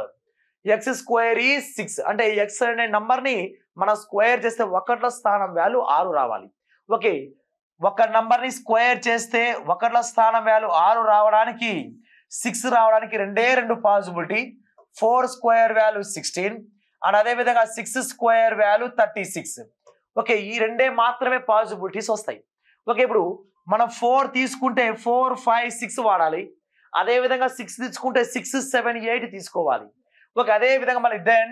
x square is 6. అంటే x అనే నంబర్ ని మనం స్క్వేర్ చేస్తే ఒకట్ల స్థానం వాల్యూ 6 రావాలి. ఓకే, ఒక నంబర్ ని స్క్వేర్ చేస్తే ఒకట్ల స్థానం వాల్యూ 6 రావడానికి 6 రావడానికి రెండే రెండు పాసిబిలిటీ. 4 స్క్వేర్ వాల్యూ 16 అండ్ అదే విధంగా 6 స్క్వేర్ వాల్యూ 36. ఓకే, ఈ రెండే మాత్రమే పాసిబిలిటీస్ వస్తాయి. ఓకే, ఇప్పుడు మనం 4 తీసుకుంటే 4 5 6 వాడాలి. అదే విధంగా 6 తీసుకుంటే 6 7 8 తీసుకోవాలి. ఓకే, అదే విధంగా మళ్ళీ then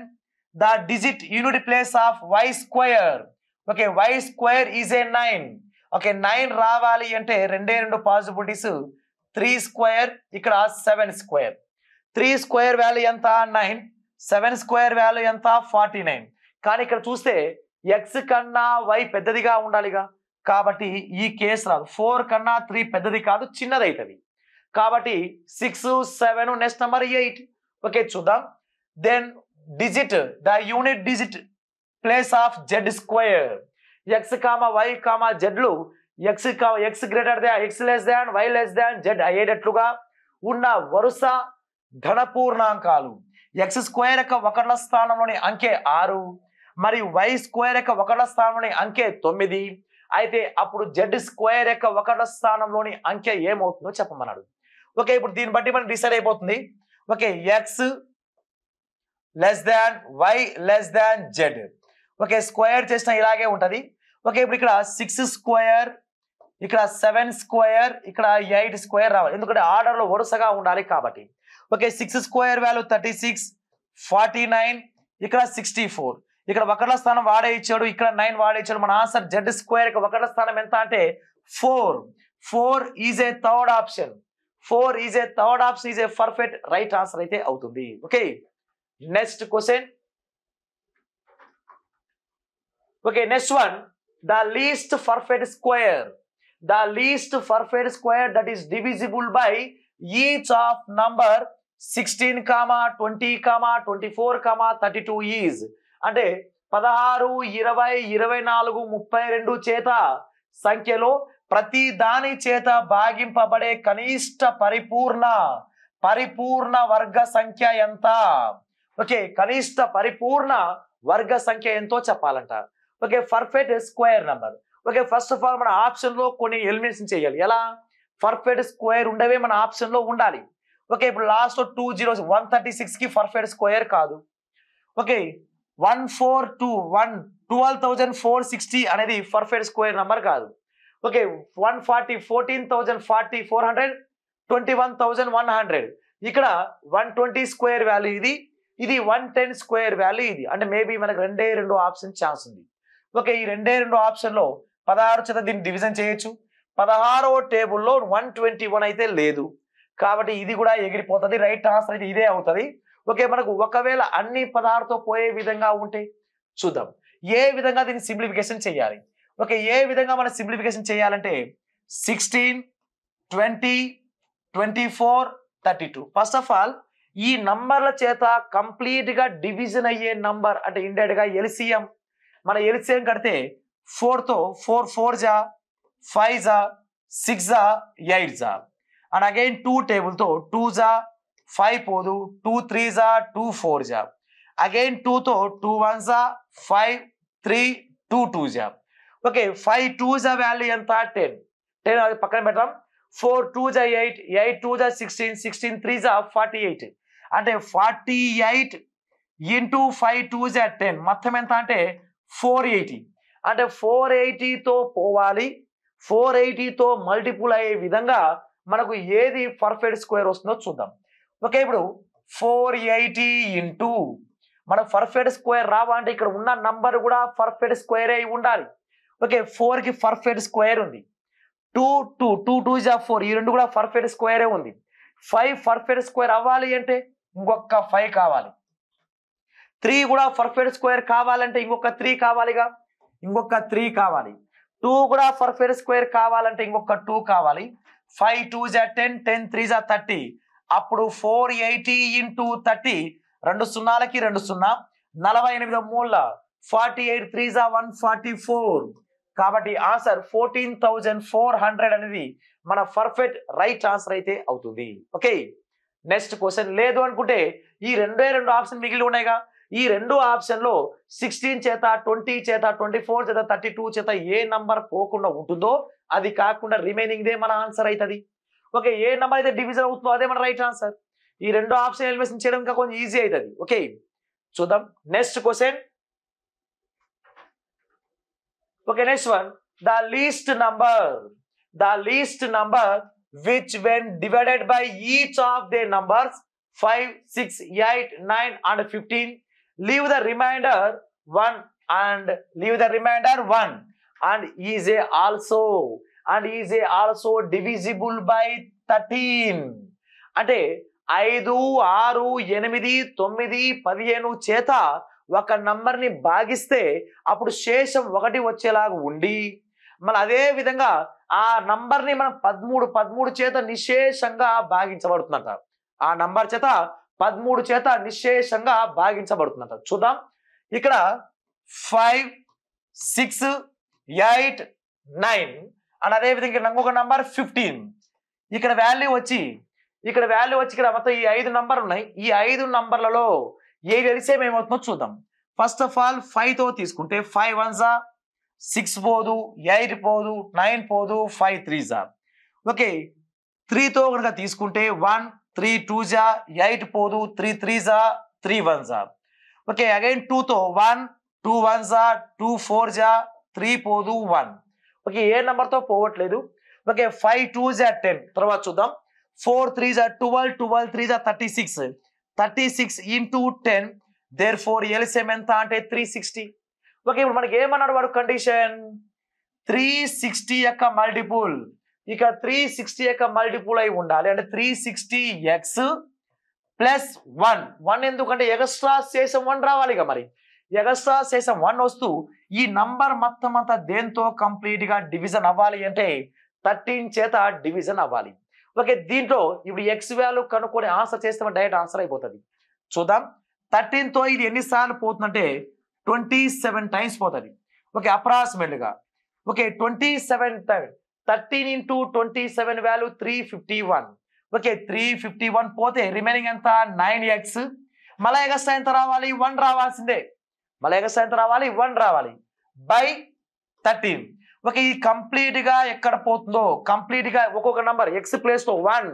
the digit unit place of y square. Okay, y square is a 9. Okay, 9 రావాలి అంటే రెండే రెండు పాసిబిలిటీస్. 3 స్క్వేర్ ఇక్కడ 7 స్క్వేర్. 3 స్క్వేర్ వాల్యూ ఎంత 9, 7 స్క్వేర్ వాల్యూ ఎంత 49. కానీ ఇక్కడ చూస్తే x కన్నా y పెద్దదిగా ఉండాలిగా, కాబట్టి ఈ కేసు రాదు. 4 కన్నా 3 పెద్దది కాదు, చిన్నది అవుతుంది. కాబట్టి 6 7 నెక్స్ట్ నెంబర్ 8. ఓకే, చూద్దాం. Then digit the unit digit place of z square. x, y, z లు x greater than x less than y less than z అయ్యేటట్లుగా ఉన్న వరుస ధన పూర్ణాంకాలు. x స్క్వేర్ యొక్క ఒకట్ల స్థానంలోని అంకె 6 మరియు y స్క్వేర్ యొక్క ఒకట్ల స్థానంలోని అంకె 9 అయితే అప్పుడు z స్క్వేర్ యొక్క ఒకట్ల స్థానంలోని అంకె ఏమవుతుందో చెప్పమన్నాడు. ఓకే, ఇప్పుడు దీన్ని బట్టి మనకి డిసైడ్ అయిపోతుంది. Okay, x less than y less than z. Okay, square చేసిన ఇలాగే ఉంటది. ఓకే, ఇప్పుడు ఇక్కడ 6 స్క్వేర్, ఇక్కడ 7 స్క్వేర్, ఇక్కడ 8 స్క్వేర్ రావాలి, ఎందుకంటే ఆర్డర్ లో వరుసగా ఉండాలి కాబట్టి. ఓకే, 6 స్క్వేర్ వాల్యూ 36 49 ఇక్కడ 64. ఇక్కడ ఒకట్ల స్థానం వాడే ఇచ్చాడు, ఇక్కడ 9 వాడే ఇచ్చాడు. మన ఆన్సర్ z స్క్వేర్ యొక్క ఒకట్ల స్థానం ఎంత అంటే 4. 4 is a third option. 4 is a third option, is a perfect right answer అయితే అవుతుంది. Okay, next question. Okay, next one. The least perfect square. The least perfect square that is divisible by each of number 16, 20, 24, 32 is. అంటే 16, 20, 24, 32 చేత సంఖ్యలో ప్రతి దాని చేత భాగింపబడే కనిష్ట పరిపూర్ణ వర్గ సంఖ్య ఎంత? ఓకే, కనిష్ట పరిపూర్ణ వర్గ సంఖ్య ఎంతో చెప్పాలంట. Okay, perfect square number. Okay, first of all మన ఆప్షన్ లో కొన్ని ఎలిమినేషన్ చేయాలి. ఎలా? పర్ఫెక్ట్ స్క్వేర్ ఉండవే మన ఆప్షన్ లో ఉండాలి. ఓకే, ఇప్పుడు లాస్ట్ 2 zeros 136 కి పర్ఫెక్ట్ స్క్వేర్ కాదు. ఓకే, 12,460 అనేది పర్ఫెక్ట్ స్క్వేర్ నంబర్ కాదు. ఓకే, 140 14,040 400 21,100 ఇక్కడ 120 స్క్వేర్ వాల్యూ ఇది, ఇది 110 స్క్వేర్ వాల్యూ ఇది. అంటే మేబీ మనకు రెండే రెండు ఆప్షన్ ఛాన్స్ ఉంది. ఓకే, ఈ రెండే రెండు ఆప్షన్ లో 16 చేత దీన్ని డివిజన్ చేయొచ్చు. 16వ టేబుల్లో 121 అయితే లేదు కాబట్టి ఇది కూడా ఎగిరిపోతుంది. రైట్ ఆన్సర్ అయితే ఇదే అవుతుంది. ఓకే, మనకు ఒకవేళ అన్ని 16తో పోయే విధంగా ఉంటే చూద్దాం ఏ విధంగా దీన్ని సింప్లిఫికేషన్ చేయాలి. ఓకే, ఏ విధంగా మనం సింప్లిఫికేషన్ చేయాలంటే 16 20 24 32. ఫస్ట్ ఆఫ్ ఆల్ ఈ నంబర్ల చేత కంప్లీట్ గా డివిజన్ అయ్యే నంబర్ అంటే ఇండైరెక్ట్ గా ఎల్సిఎం. మన ఎల్సిఎం కడితే 4తో 4 4 జా 5 జా 6 జా 8 జా అండ్ అగైన్ 2 టేబుల్ తో 2 జా 5 పోదు, 2 3 జా 2 4 జా అగైన్ 2తో 2 1 జా 5 3 2 2s. ఓకే 5 2s వాల్యూ ఎంత 10. 10 అది పక్కన పెడతాం. 4 2s 8, 8 2s 16, 16 3s 48. అంటే 48 ఇంటూ 5 2s 10 మొత్తం ఎంత అంటే 480. అంటే 480తో పోవాలి, 480తో మల్టిపుల్ అయ్యే విధంగా మనకు ఏది పర్ఫెక్ట్ స్క్వేర్ వస్తుందో చూద్దాం. ఓకే ఇప్పుడు 480 ఇంటూ మనకు పర్ఫెక్ట్ స్క్వేర్ రావాలంటే ఇక్కడ ఉన్న నంబర్ కూడా పర్ఫెక్ట్ స్క్వేర్ అయి ఉండాలి. ఓకే 4కి పర్ఫెక్ట్ స్క్వేర్ ఉంది. 2 2 2 2s 4 ఈ రెండు కూడా పర్ఫెక్ట్ స్క్వేరే ఉంది. 5 పర్ఫెక్ట్ స్క్వేర్ అవ్వాలి అంటే ఇంకొక 5 కావాలి. 3 కూడా పర్ఫెక్ట్ స్క్వేర్ కావాలంటే ఇంకొక 3 కావాలిగా, ఇంకొక 3 కావాలి. 2 కూడా పర్ఫెక్ట్ స్క్వేర్ కావాలంటే ఇంకొక 2 కావాలి. 5 2s 10, 10 3s 30. అప్పుడు 480 ఇంటూ 30 2 సున్నాలకి 2 0, 48 మూల 48 3s 144. కాబట్టి ఆన్సర్ 14,400 అనేది మన పర్ఫెక్ట్ రైట్ ఆన్సర్ అయితే అవుతుంది. Okay next question. లేదు అనుకుంటే ఈ రెండు ఆప్షన్ మిగిలి ఉన్నాయిగా, ఈ రెండు ఆప్షన్ లో 16 చేత 20 చేత 24 చేత 32 చేత ఏ నంబర్ పోకుండా ఉంటుందో అది కాకుండా రిమైనింగ్ దే మన ఆన్సర్ అవుతుంది. ఓకే ఏ నంబర్ అయితే డివిజన్ అవుతుందో అదే మన రైట్ ఆన్సర్. ఈ రెండు ఆప్షన్ ఎలిమినేషన్ చేయడం ఇంకా కొంచెం ఈజీ అవుతుంది. ఓకే చూద్దాం next question. Okay next one. The least number which when divided by each of their numbers 5, 6, 8, 9 and 15 leave the remainder 1 and is also divisible by 13. అంటే 5, 6, 8, 9, 15 చేత ఒక నంబర్ని భాగిస్తే అప్పుడు శేషం 1 వచ్చేలాగా ఉండి మళ్ళీ అదే విధంగా ఆ నంబర్ని మనం 13 చేత నిశేషంగా భాగించబడుతుందంట. ఆ నంబర్ చేత 13 చేత నిశేషంగా భాగించబడుతుందంట. చూద్దాం ఇక్కడ 5, 6, 8, 9 అండ్ అదే విధంగా ఇంకొక నంబర్ 15. ఇక్కడ వాల్యూ వచ్చి ఇక్కడ మొత్తం ఈ 5 నంబర్లు ఉన్నాయి. ఈ 5 నంబర్లలో ఏది ఎలిసేమ్ ఏమవుతుందో చూద్దాం. ఫస్ట్ ఆఫ్ ఆల్ 5తో తీసుకుంటే 5 1s 6 పోదు, 8 పోదు, 9 పోదు, 5 3s. ఓకే 3తో కనుక తీసుకుంటే 1 3 2s 8 పోదు, 3 3s 3 1s. ఓకే అగైన్ 2తో 1 2 1s 2 4s 3 పోదు 1. ఓకే ఏ నెంబర్తో పోవట్లేదు. Okay 5 2s 10. తర్వాత చూద్దాం 4 3s 12, 12 3s 36, 36 into 10 therefore LCM ఎంత అంటే 360. ఓకే ఇప్పుడు మనకి ఏమన్నాడు వాడు కండిషన్ 360 యొక్క మల్టిపుల్, ఇక 360 యొక్క మల్టిపుల్ అయి ఉండాలి. అంటే 360x ప్లస్ 1 ఎందుకంటే ఎక్స్ట్రా శేషం 1 రావాలి. మరి ఎక్స్ట్రా శేషం 1 వస్తూ ఈ నంబర్ మొత్తం అంతా దేంతో కంప్లీట్ గా డివిజన్ అవ్వాలి అంటే 13 చేత డివిజన్ అవ్వాలి. ఓకే దీంట్లో ఇప్పుడు ఎక్స్ వాల్యూ కనుక్కొని ఆన్సర్ చేస్తే డైరెక్ట్ ఆన్సర్ అయిపోతుంది. చూద్దాం 13తో ఇది ఎన్నిసార్లు పోతుందంటే 27 టైమ్స్ పోతుంది. ఓకే అప్రాక్సిమేట్గా. Okay 27 times 13 into 27 value 351. Okay 351 పోతే రిమైనింగ్ ఎంత 9x. మళ్ళీ ఎగస్ట్రా ఎంత రావాలి 1 రావాల్సిందే. మళ్ళీ ఎగస్ట్రా ఎంత రావాలి 1 రావాలి బై 13. ఓకే ఇది కంప్లీట్ గా ఎక్కడ పోతుందో కంప్లీట్ గా ఒక్కొక్క నంబర్ ఎక్స్ ప్లేస్ తో 1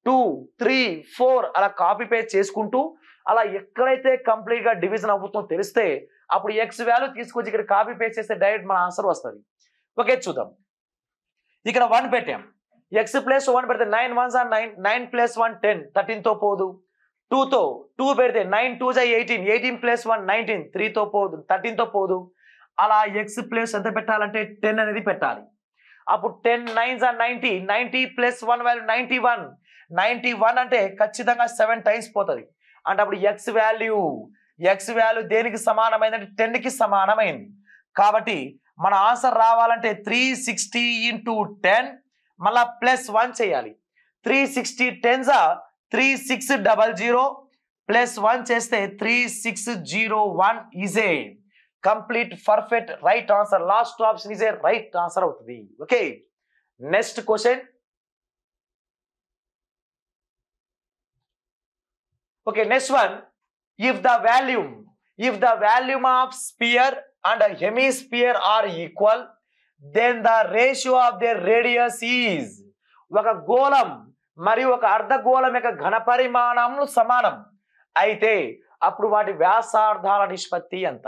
2 3 4 అలా కాపీ పేస్ట్ చేసుకుంటూ అలా ఎక్కడైతే కంప్లీట్ గా డివిజన్ అవుతుందో తెలిస్తే అప్పుడు ఎక్స్ వాల్యూ తీసుకొచ్చి ఇక్కడ కాపీ పేస్ట్ చేస్తే డైరెక్ట్ మన ఆన్సర్ వస్తుంది. ఓకే చూద్దాం ఇక్కడ 1 పెట్టాం, ఎక్స్ ప్లేస్ 1 పెడితే 9 1s 9, 9 ప్లస్ 1 10, 13తో పోదు. 2తో 2 పెడితే 9 2s 18, 18 ప్లస్ 1 19, 3తో పోదు, 13తో పోదు. అలా ఎక్స్ ప్లేస్ ఎంత పెట్టాలంటే 10 అనేది పెట్టాలి. అప్పుడు 10 9s 90, 90 ప్లస్ 1 వాల్యూ 91, 91 అంటే ఖచ్చితంగా 7 టైమ్స్ పోతుంది. అంటే అప్పుడు ఎక్స్ వాల్యూ దేనికి సమానమైందంటే 10కి సమానమైంది. కాబట్టి మన ఆన్సర్ రావాలంటే 360 ఇంటూ 10 మళ్ళా ప్లస్ 1 చేయాలి. 360 10s 3600 ప్లస్ 1 చేస్తే 3601 is a complete perfect right answer. Last option is a right answer అవుతుంది. Okay next question. Okay, next one. If the volume of sphere and a hemisphere are equal, then the ratio of their radius is, ఒక గోళం మరియు ఒక అర్ధగోళం యొక్క ఘనపరిమాణం సమానం అయితే అప్పుడు వాటి వ్యాసార్థాల నిష్పత్తి ఎంత?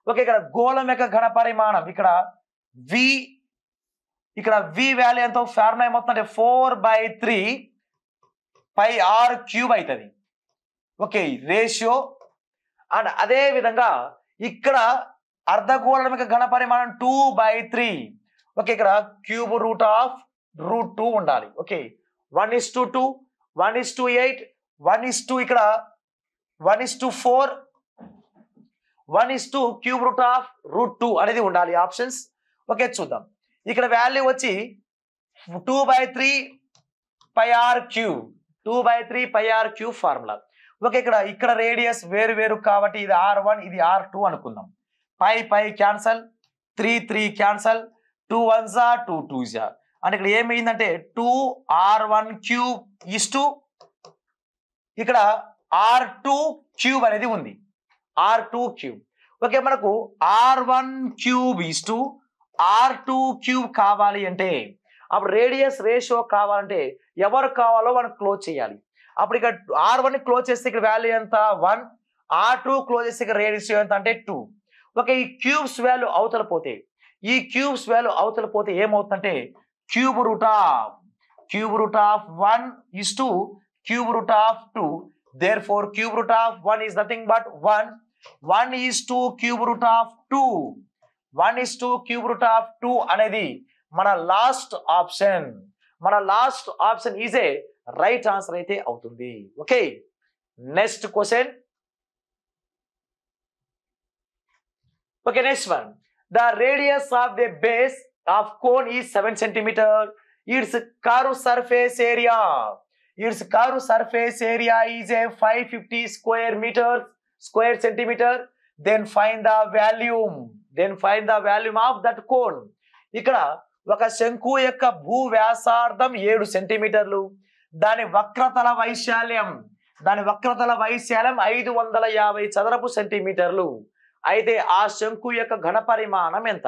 ఓకే, ఇక్కడ గోళం యొక్క ఘనపరిమాణం ఇక్కడ v, ఇక్కడ v వాల్యూ ఎంత? ఫార్ములా ఏమవుతుందంటే 4/3 πr³ అవుతుంది. Okay, ratio. అండ్ అదే విధంగా ఇక్కడ అర్ధగోళం యొక్క ఘనపరిమాణం 2/3. ఓకే, ఇక్కడ క్యూబ్ రూట్ ఆఫ్ √2 ఉండాలి. ఓకే, 1:2, 1:8, 1:2, ఇక్కడ 1:4, 1:2 క్యూబ్ రూట్ ఆఫ్ √2 అనేది ఉండాలి ఆప్షన్స్. ఓకే, చూద్దాం. ఇక్కడ వాల్యూ వచ్చి 2/3 πr³, 2/3 πr³ ఫార్ములా. ఓకే, ఇక్కడ రేడియస్ వేరు వేరు కాబట్టి ఇది r1 ఇది r2 అనుకుందాం. పై క్యాన్సల్, 3 క్యాన్సల్, 2 1s 2 2s. అంటే ఇక్కడ ఏమైందంటే 2r1³ ఇస్టు ఇక్కడ r2³ అనేది ఉంది, r2³. ఓకే, మనకు r1³ ఇస్టు r2³ కావాలి అంటే అప్పుడు రేడియస్ రేషియో కావాలంటే ఎవరు కావాలో మనం క్లోజ్ చేయాలి. అప్పుడు ఇక్కడ r1 క్లోజ్ చేస్తే ఇక్కడ వాల్యూ ఎంత? 1, r2 క్లోజ్ చేస్తే ఇక్కడ రేడియస్ ఎంత అంటే 2. ఓకే, ఈ క్యూబ్స్ వాల్యూ అవతల పోతే ఏమవుతుందంటే cube root of 1 is to cube root of 2. therefore cube root of 1 is nothing but 1 is to cube root of 2, 1 is to cube root of 2 అనేది మన last option is a right answer అయితే అవుతుంది. Okay, next question. Okay, next one. The radius of the base of cone is 7 cm. It's curve surface area is a 550 square centimeter. then find the volume of that cone. ఇక్కడ ఒక శంకు యొక్క భూ వ్యాసార్థం 7 సెంటీమీటర్లు, దాని వక్రతల వైశాల్యం 550 చదరపు సెంటీమీటర్లు అయితే ఆ శంకు యొక్క ఘనపరిమాణం ఎంత?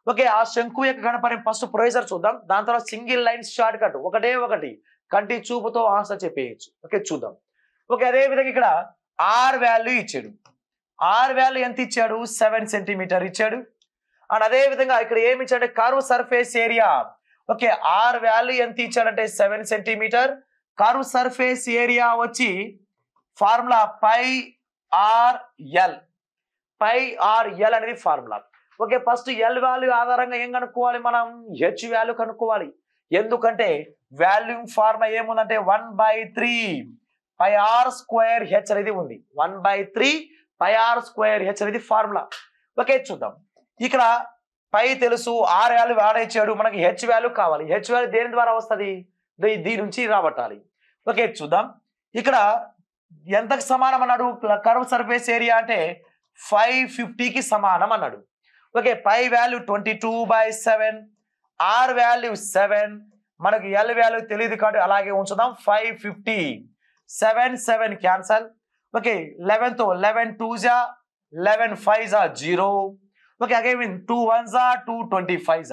ఓకే, ఆ శంకు యొక్క ఘనపరిమాణం ఫస్ట్ ప్రొసీజర్ చూద్దాం, దాని తర్వాత సింగిల్ లైన్ షార్ట్ కట్ ఒకటి కంటి చూపుతో ఆన్సర్ చెప్పేయచ్చు. ఓకే, చూద్దాం. ఓకే, అదే విధంగా ఇక్కడ r వాల్యూ ఇచ్చాడు. r వాల్యూ ఎంత ఇచ్చాడు? 7 సెంటీమీటర్ ఇచ్చాడు. అండ్ అదే విధంగా ఇక్కడ ఏమి ఇచ్చాడంటే curve surface area. Okay, r value ఎంత ఇచ్చాడంటే 7 సెంటీమీటర్. కర్వ్ సర్ఫేస్ ఏరియా వచ్చి ఫార్ములా πr/l అనేది formula. Okay, first l value ఆధారంగా ఏం కనుక్కోవాలి? మనం h వాల్యూ కనుక్కోవాలి. ఎందుకంటే వాల్యూమ్ ఫార్ములా ఏముందంటే 1/3 πr² అనేది ఉంది. 1/3 πr² అనేది ఫార్ములా. ఓకే, చూద్దాం. ఇక్కడ పై తెలుసు, r వాల్యూ వాడేచ్చాడు, మనకి h వాల్యూ కావాలి. h వాల్యూ దేని ద్వారా వస్తుంది? దీని నుంచి రాబట్టాలి. ఓకే, చూద్దాం. ఇక్కడ ఎంతకు సమానం అన్నాడు? కర్వ్ సర్ఫేస్ ఏరియా అంటే 550కి సమానం అన్నాడు. Okay, pi value 22/7, r value 7, మనకు l వాల్యూ తెలియదు కాబట్టి అలాగే ఉంచుదాం. 550, 7 క్యాన్సల్. ఓకే, 11 తో 11 2s 11 5s 0. Okay, again 2 1s 2 25s.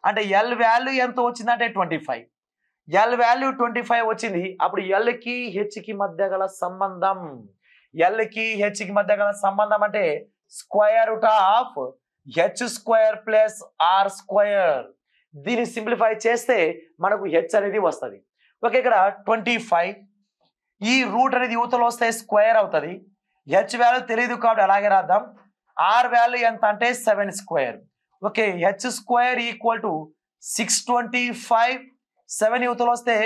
అంటే l వాల్యూ ఎంత వచ్చిందంటే 25. l వాల్యూ 25 వచ్చింది. అప్పుడు l కి h కి మధ్య గల సంబంధం, అంటే square root of h² plus r². దీన్ని సింప్లిఫై చేస్తే మనకు h అనేది వస్తుంది. ఓకే, ఇక్కడ 25, ఈ రూట్ అనేది యువతలో వస్తే స్క్వేర్ అవుతుంది. h వాల్యూ తెలియదు కాబట్టి అలాగే రాద్దాం. r వాల్యూ ఎంత అంటే 7². Okay, h² equal to 625. 7 యువతలో వస్తే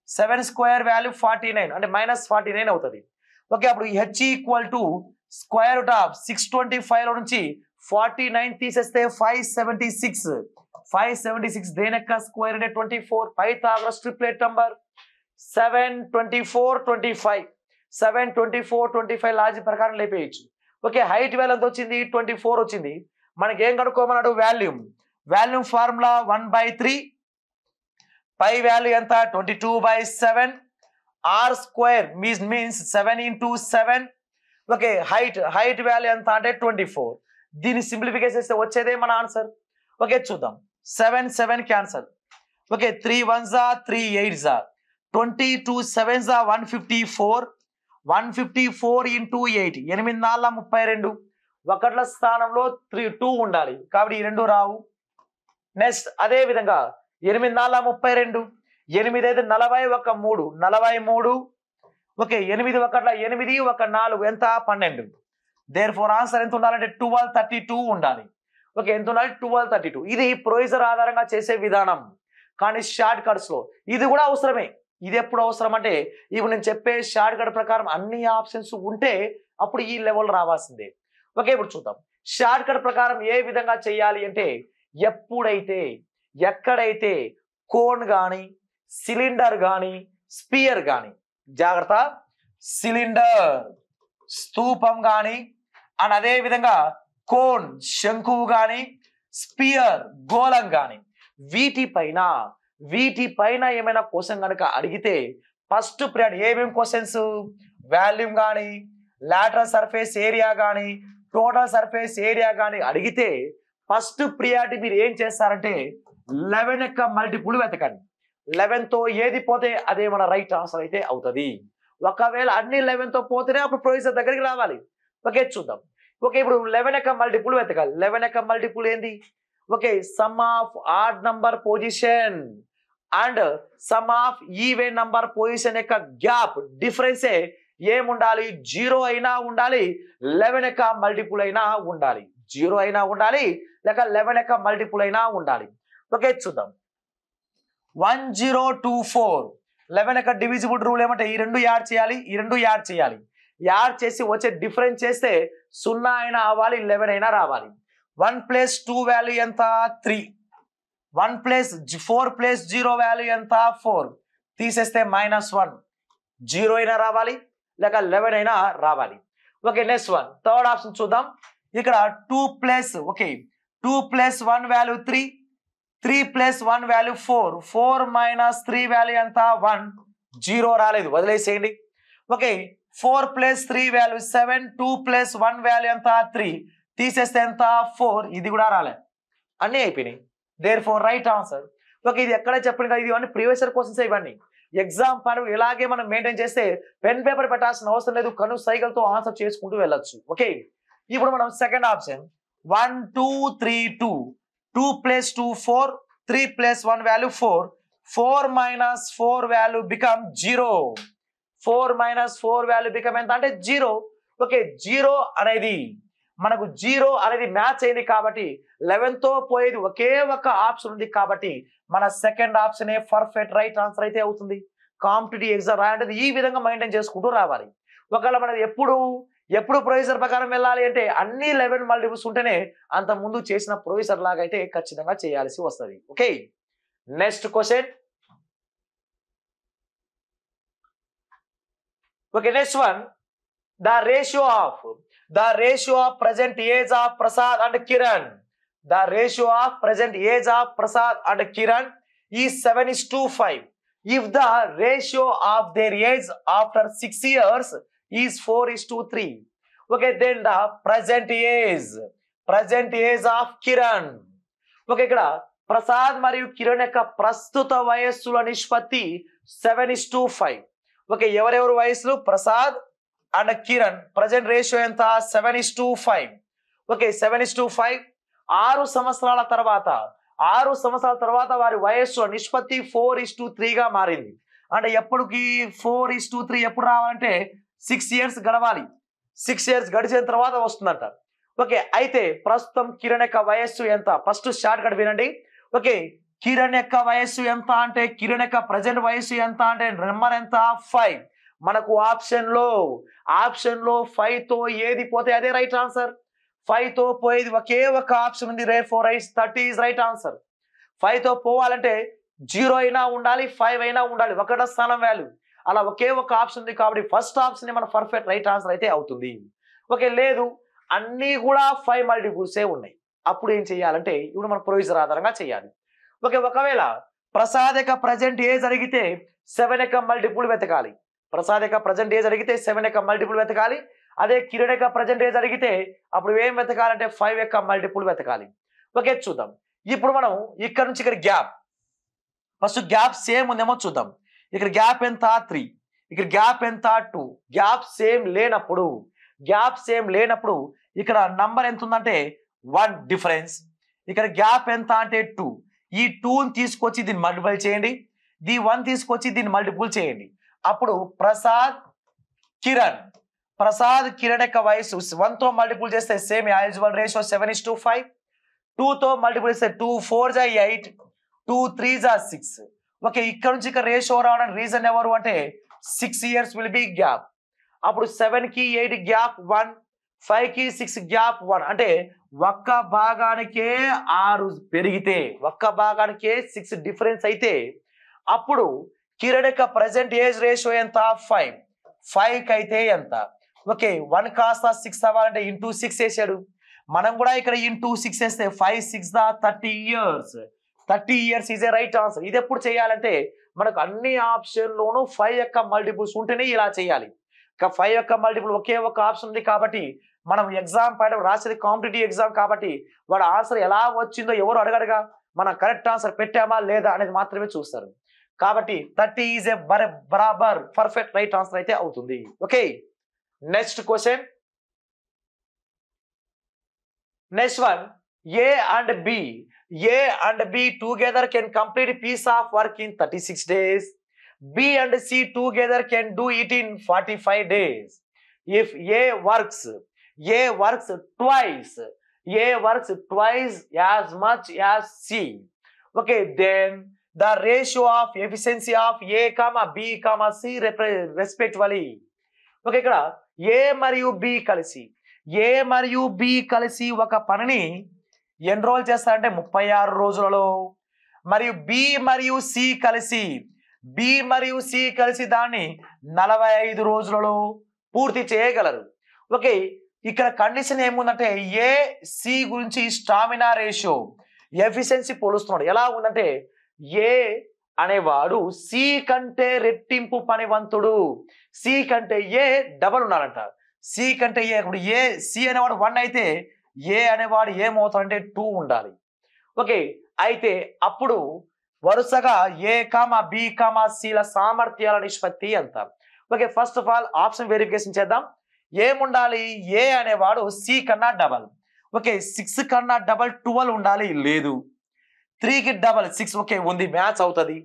7² వాల్యూ 49 అంటే -49 అవుతుంది. ఓకే, అప్పుడు h equal to square root of 625 లో నుంచి 49 తీసేస్తే 576 దేని యొక్క స్క్వేర్ అంటే 24. పైథాగరస్ ట్రిప్లెట్ నంబర్ 7 24 25 7 24 25 లాజిక్ ప్రకారం లేపేయచ్చు. ఓకే, హైట్ వాల్యూ ఎంత వచ్చింది? 24 వచ్చింది. మనకి ఏం కనుక్కోమన్నాడు? వాల్యూమ్ ఫార్ములా 1/3, పై వాల్యూ ఎంత? 22/7, r² means 7 × 7. Okay, height value ఎంత అంటే 24. దీన్ని సింప్లిఫికేషన్ చేస్తే వచ్చేదే మన ఆన్సర్. ఓకే చూద్దాం. 7 7 cancel. Okay 3 1s 3 8s 22 7s 154. 154 into 8 8 4 32. ఒకట్ల స్థానంలో 2 ఉండాలి కాబట్టి ఈ రెండు రావు. నెక్స్ట్ అదే విధంగా 8 4 32. 8 అయితే 40 1 3 43. ఓకే 8 ఒకట్ల 8 1 4 ఎంత 12. దేర్ఫోర్ ఆన్సర్ ఎంత ఉండాలంటే 1232 ఉండాలి. ఓకే ఎంత ఉండాలి 1232. ఇది ప్రొసీజర్ ఆధారంగా చేసే విధానం. కానీ షార్ట్ కట్స్ లో ఇది కూడా అవసరమే. ఇది ఎప్పుడు అవసరం అంటే ఇప్పుడు నేను చెప్పే షార్ట్ కట్ ప్రకారం అన్ని ఆప్షన్స్ ఉంటే అప్పుడు ఈ లెవెల్ రావాల్సిందే. ఓకే ఇప్పుడు చూద్దాం. షార్ట్ కట్ ప్రకారం ఏ విధంగా చేయాలి అంటే ఎప్పుడైతే ఎక్కడైతే కోన్ కానీ సిలిండర్ కానీ స్పియర్ కానీ, జాగ్రత్త, సిలిండర్ స్తూపం కానీ అండ్ అదే విధంగా కోన్ శంకువు కానీ స్పియర్ గోళం కానీ వీటిపైన ఏమైనా క్వశ్చన్ కనుక అడిగితే ఫస్ట్ ప్రియారిటీ ఏమేమి క్వశ్చన్స్, వాల్యూమ్ కానీ లాటరల్ సర్ఫేస్ ఏరియా కానీ టోటల్ సర్ఫేస్ ఏరియా కానీ అడిగితే ఫస్ట్ ప్రియారిటీ మీరు ఏం చేస్తారంటే 11 యొక్క మల్టిపుల్ వెతకండి. 11తో ఏది పోతే అదే మన రైట్ ఆన్సర్ అయితే అవుతుంది. ఒకవేళ అన్ని 11తో పోతేనే అప్పుడు ప్రొసీజర్ దగ్గరికి రావాలి. ఓకే చూద్దాం. ఓకే ఇప్పుడు 11 యొక్క మల్టిపుల్ వెతకాలి. 11 యొక్క మల్టిపుల్ ఏంది? Okay some of odd number position and some of even number position యొక్క గ్యాప్ డిఫరెన్సే ఏముండాలి? 0 అయినా ఉండాలి, 11 యొక్క మల్టిపుల్ అయినా ఉండాలి. 0 అయినా ఉండాలి లేక 11 యొక్క మల్టిపుల్ అయినా ఉండాలి. ఓకే చూద్దాం. 1024 11 యొక్క డివిజిబుల్ రూల్ ఏమంటే ఈ రెండు యాడ్ చేయాలి, ఈ రెండు యాడ్ చేయాలి. యాడ్ చేసి వచ్చే డిఫరెన్స్ చేస్తే 0 అయినా అవ్వాలి, 11 అయినా రావాలి. 1 + 2 వాల్యూ ఎంత? 3. 1 + 4 + 0 వాల్యూ ఎంత? 4. తీసేస్తే -1. 0 అయినా రావాలి లేక 11 అయినా రావాలి. Okay next one third option చూద్దాం. ఇక్కడ 2 + 1 వాల్యూ 3. 3 + 1 వాల్యూ 4. 4 - 3 వాల్యూ ఎంత? 1. 0 రాలేదు, వదిలేసేయండి. Okay 4 + 3 value 7. 2 + 1 వాల్యూ ఎంత? 3. తీసేస్తే ఎంత? 4. ఇది కూడా రాలేదు, అన్నీ అయిపోయినాయి. Therefore right answer. ఓకే ఇది ఎక్కడ చెప్పండి కదా, ఇది అన్ని ప్రీవియస్ ఇయర్ క్వశ్చన్స్ ఇవన్నీ. ఎగ్జామ్ పని ఇలాగే మనం మెయింటైన్ చేస్తే పెన్ పేపర్ పెట్టాల్సిన అవసరం లేదు, కను సైకిల్తో ఆన్సర్ చేసుకుంటూ వెళ్ళొచ్చు. ఓకే ఇప్పుడు మనం second option 1 2 3 2. 2 + 2 4. 3 + 1 value 4. 4 - 4 value become 0. 4 - 4 value become ఎంత అంటే 0. ఓకే 0 అనేది మనకు 0 అనేది మ్యాచ్ అయింది కాబట్టి 11తో పోయేది ఒకే ఒక ఆప్షన్ ఉంది కాబట్టి మన second option perfect right answer అయితే అవుతుంది. కాంపిటేటివ్ ఎగ్జామ్ రాయాలంటే ఈ విధంగా మెయింటైన్ చేసుకుంటూ రావాలి. ఒకవేళ మనది ఎప్పుడు ప్రొసీజర్ ప్రకారం వెళ్ళాలి అంటే అన్ని 11 మల్టిపుల్స్ ఉంటేనే అంత ముందు చేసిన ప్రొసీజర్ లాగా అయితే ఖచ్చితంగా చేయాల్సి వస్తుంది. Okay next question. Okay next one the ratio of present age of Prasad and Kiran. The ratio of present age of Prasad and Kiran is 7:5. If the ratio of their age after 6 years is 4:3. Okay, then the present age of Kiran. Okay, ఇక్కడ ప్రసాద్ మరియు కిరణ్ యొక్క ప్రస్తుత వయస్సుల నిష్పత్తి 7:5. Okay ఎవరెవరు వయసులు? Prasad and Kiran. Present ratio ఎంత? 7:5. Okay 7:5. 6 సంవత్సరాల తర్వాత వారి వయస్సు నిష్పత్తి 4:3గా మారింది. అంటే ఎప్పటికి 4:3 ఎప్పుడు రావాలంటే 6 ఇయర్స్ గడవాలి. 6 ఇయర్స్ గడిచిన తర్వాత వస్తుందంట. ఓకే అయితే ప్రస్తుతం కిరణ్ యొక్క వయస్సు ఎంత? ఫస్ట్ షార్ట్ కట్ వినండి. ఓకే కిరణ్ యొక్క వయస్సు ఎంత అంటే కిరణ్ యొక్క ప్రజెంట్ వయస్సు ఎంత అంటే నెంబర్ ఎంత? 5. మనకు ఆప్షన్ లో 5తో ఏది పోతే అదే రైట్ ఆన్సర్. 5తో పోయేది ఒకే ఒక ఆప్షన్ ఉంది, 30 is రైట్ ఆన్సర్. 5తో పోవాలంటే 0 అయినా ఉండాలి, 5 అయినా ఉండాలి, ఒకట స్థానం వాల్యూ. అలా ఒకే ఒక ఆప్షన్ ఉంది కాబట్టి ఫస్ట్ ఆప్షన్ మన పర్ఫెక్ట్ రైట్ ఆన్సర్ అయితే అవుతుంది. ఓకే లేదు అన్నీ కూడా 5 మల్టిపుల్సే ఉన్నాయి, అప్పుడు ఏం చేయాలంటే ఇప్పుడు మన ప్రొసీజర్ ఆధారంగా చేయాలి. ఓకే ఒకవేళ ప్రసాద్ యొక్క ప్రజెంట్ ఏజ్ అడిగితే 7 యొక్క మల్టిపుల్ వెతకాలి. ప్రసాద్ యొక్క ప్రజెంట్ ఏజ్ అడిగితే 7 యొక్క మల్టిపుల్ వెతకాలి. అదే కిరణ్ యొక్క ప్రజెంట్ ఏజ్ అడిగితే అప్పుడు ఏం వెతకాలంటే 5 యొక్క మల్టిపుల్ వెతకాలి. ఓకే చూద్దాం. ఇప్పుడు మనం ఇక్కడ నుంచి ఇక్కడ గ్యాప్, ఫస్ట్ గ్యాప్ సేమ్ ఉందేమో చూద్దాం. ఇక్కడ గ్యాప్ ఎంత 3, ఇక్కడ గ్యాప్ ఎంత 2. గ్యాప్ సేమ్ లేనప్పుడు ఇక్కడ నంబర్ ఎంత ఉందంటే 1 డిఫరెన్స్. ఇక్కడ గ్యాప్ ఎంత అంటే 2. ఈ 2ని తీసుకొచ్చి దీన్ని మల్టిపుల్ చేయండి, ది 1 తీసుకొచ్చి దీన్ని మల్టిపుల్ చేయండి. అప్పుడు ప్రసాద్ కిరణ్ యొక్క వయసు 1తో మల్టిపుల్ చేస్తే సేమ్ యాజ్ వన్ రేషియో 7:5. 2తో మల్టిపుల్ చేస్తే 2 4 8, 2 3 6. ఓకే ఇక్కడ నుంచి ఇక్కడ రేషియో రావడానికి రీజన్ ఎవరు అంటే 6 years విల్ బి గ్యాప్. అప్పుడు 7కి 8 గ్యాప్ 1, 5కి 6 గ్యాప్ 1. అంటే ఒక్క భాగానికే 6 పెరిగితే, ఒక్క భాగానికే 6 డిఫరెన్స్ అయితే అప్పుడు కిరణ్ యొక్క ప్రజెంట్ ఏజ్ రేషియో ఎంత 5. 5కి అయితే ఎంత? ఓకే 1 కాస్త 6 అవ్వాలంటే ఇంటూ 6 వేసాడు. మనం కూడా ఇక్కడ ఇంటూ 6 వేస్తే 5 6 30 years. 30 years is a right answer. ఇది ఎప్పుడు చేయాలంటే మనకు అన్ని ఆప్షన్లోనూ 5 యొక్క మల్టిపుల్స్ ఉంటేనే ఇలా చేయాలి. 5 యొక్క మల్టిపుల్ ఒకే ఒక ఆప్షన్ ఉంది కాబట్టి మనం ఎగ్జామ్ పైన రాసేది కాంపిటేటివ్ ఎగ్జామ్ కాబట్టి వాడు ఆన్సర్ ఎలా వచ్చిందో ఎవరు అడగడగా మనం కరెక్ట్ ఆన్సర్ పెట్టామా లేదా అనేది మాత్రమే చూస్తారు. కాబట్టి 30 ఈజ్ ఏ బరాబర్ పర్ఫెక్ట్ రైట్ ఆన్సర్ అయితే అవుతుంది. Okay next question. Next one, A and B together can complete a piece of work in 36 days. B and C together can do it in 45 days. If A works twice as much as C. Okay, then the ratio of efficiency of A, B, C respectively. Okay, ఇక్కడ A మరియు B కలిసి ఒక పనిని enrol చేస్తారంటే 36 రోజులలో, మరియు B మరియు C కలిసి దాన్ని 45 రోజులలో పూర్తి చేయగలరు. ఓకే ఇక్కడ కండిషన్ ఏముందంటే ఏ సి గురించి స్టామినా రేషియో ఎఫిషియన్సీ పోలుస్తున్నాడు. ఎలా ఉందంటే ఏ అనేవాడు సి కంటే రెట్టింపు పనివంతుడు, సి కంటే ఏ డబల్ ఉన్నాడంట. సి కంటే ఏ, ఇప్పుడు ఏ సి అనేవాడు 1 అయితే ఏ అనేవాడు ఏమవుతాడంటే 2 ఉండాలి. ఓకే అయితే అప్పుడు వరుసగా ఏ బి సిల సామర్థ్యాల నిష్పత్తి ఎంత? Okay first of all option verification చేద్దాం. ఏముండాలి? ఏ అనేవాడు సి కన్నా డబల్. ఓకే 6 కన్నా డబల్ 12 ఉండాలి, లేదు. 3కి డబల్ 6, ఓకే ఉంది, మ్యాచ్ అవుతుంది.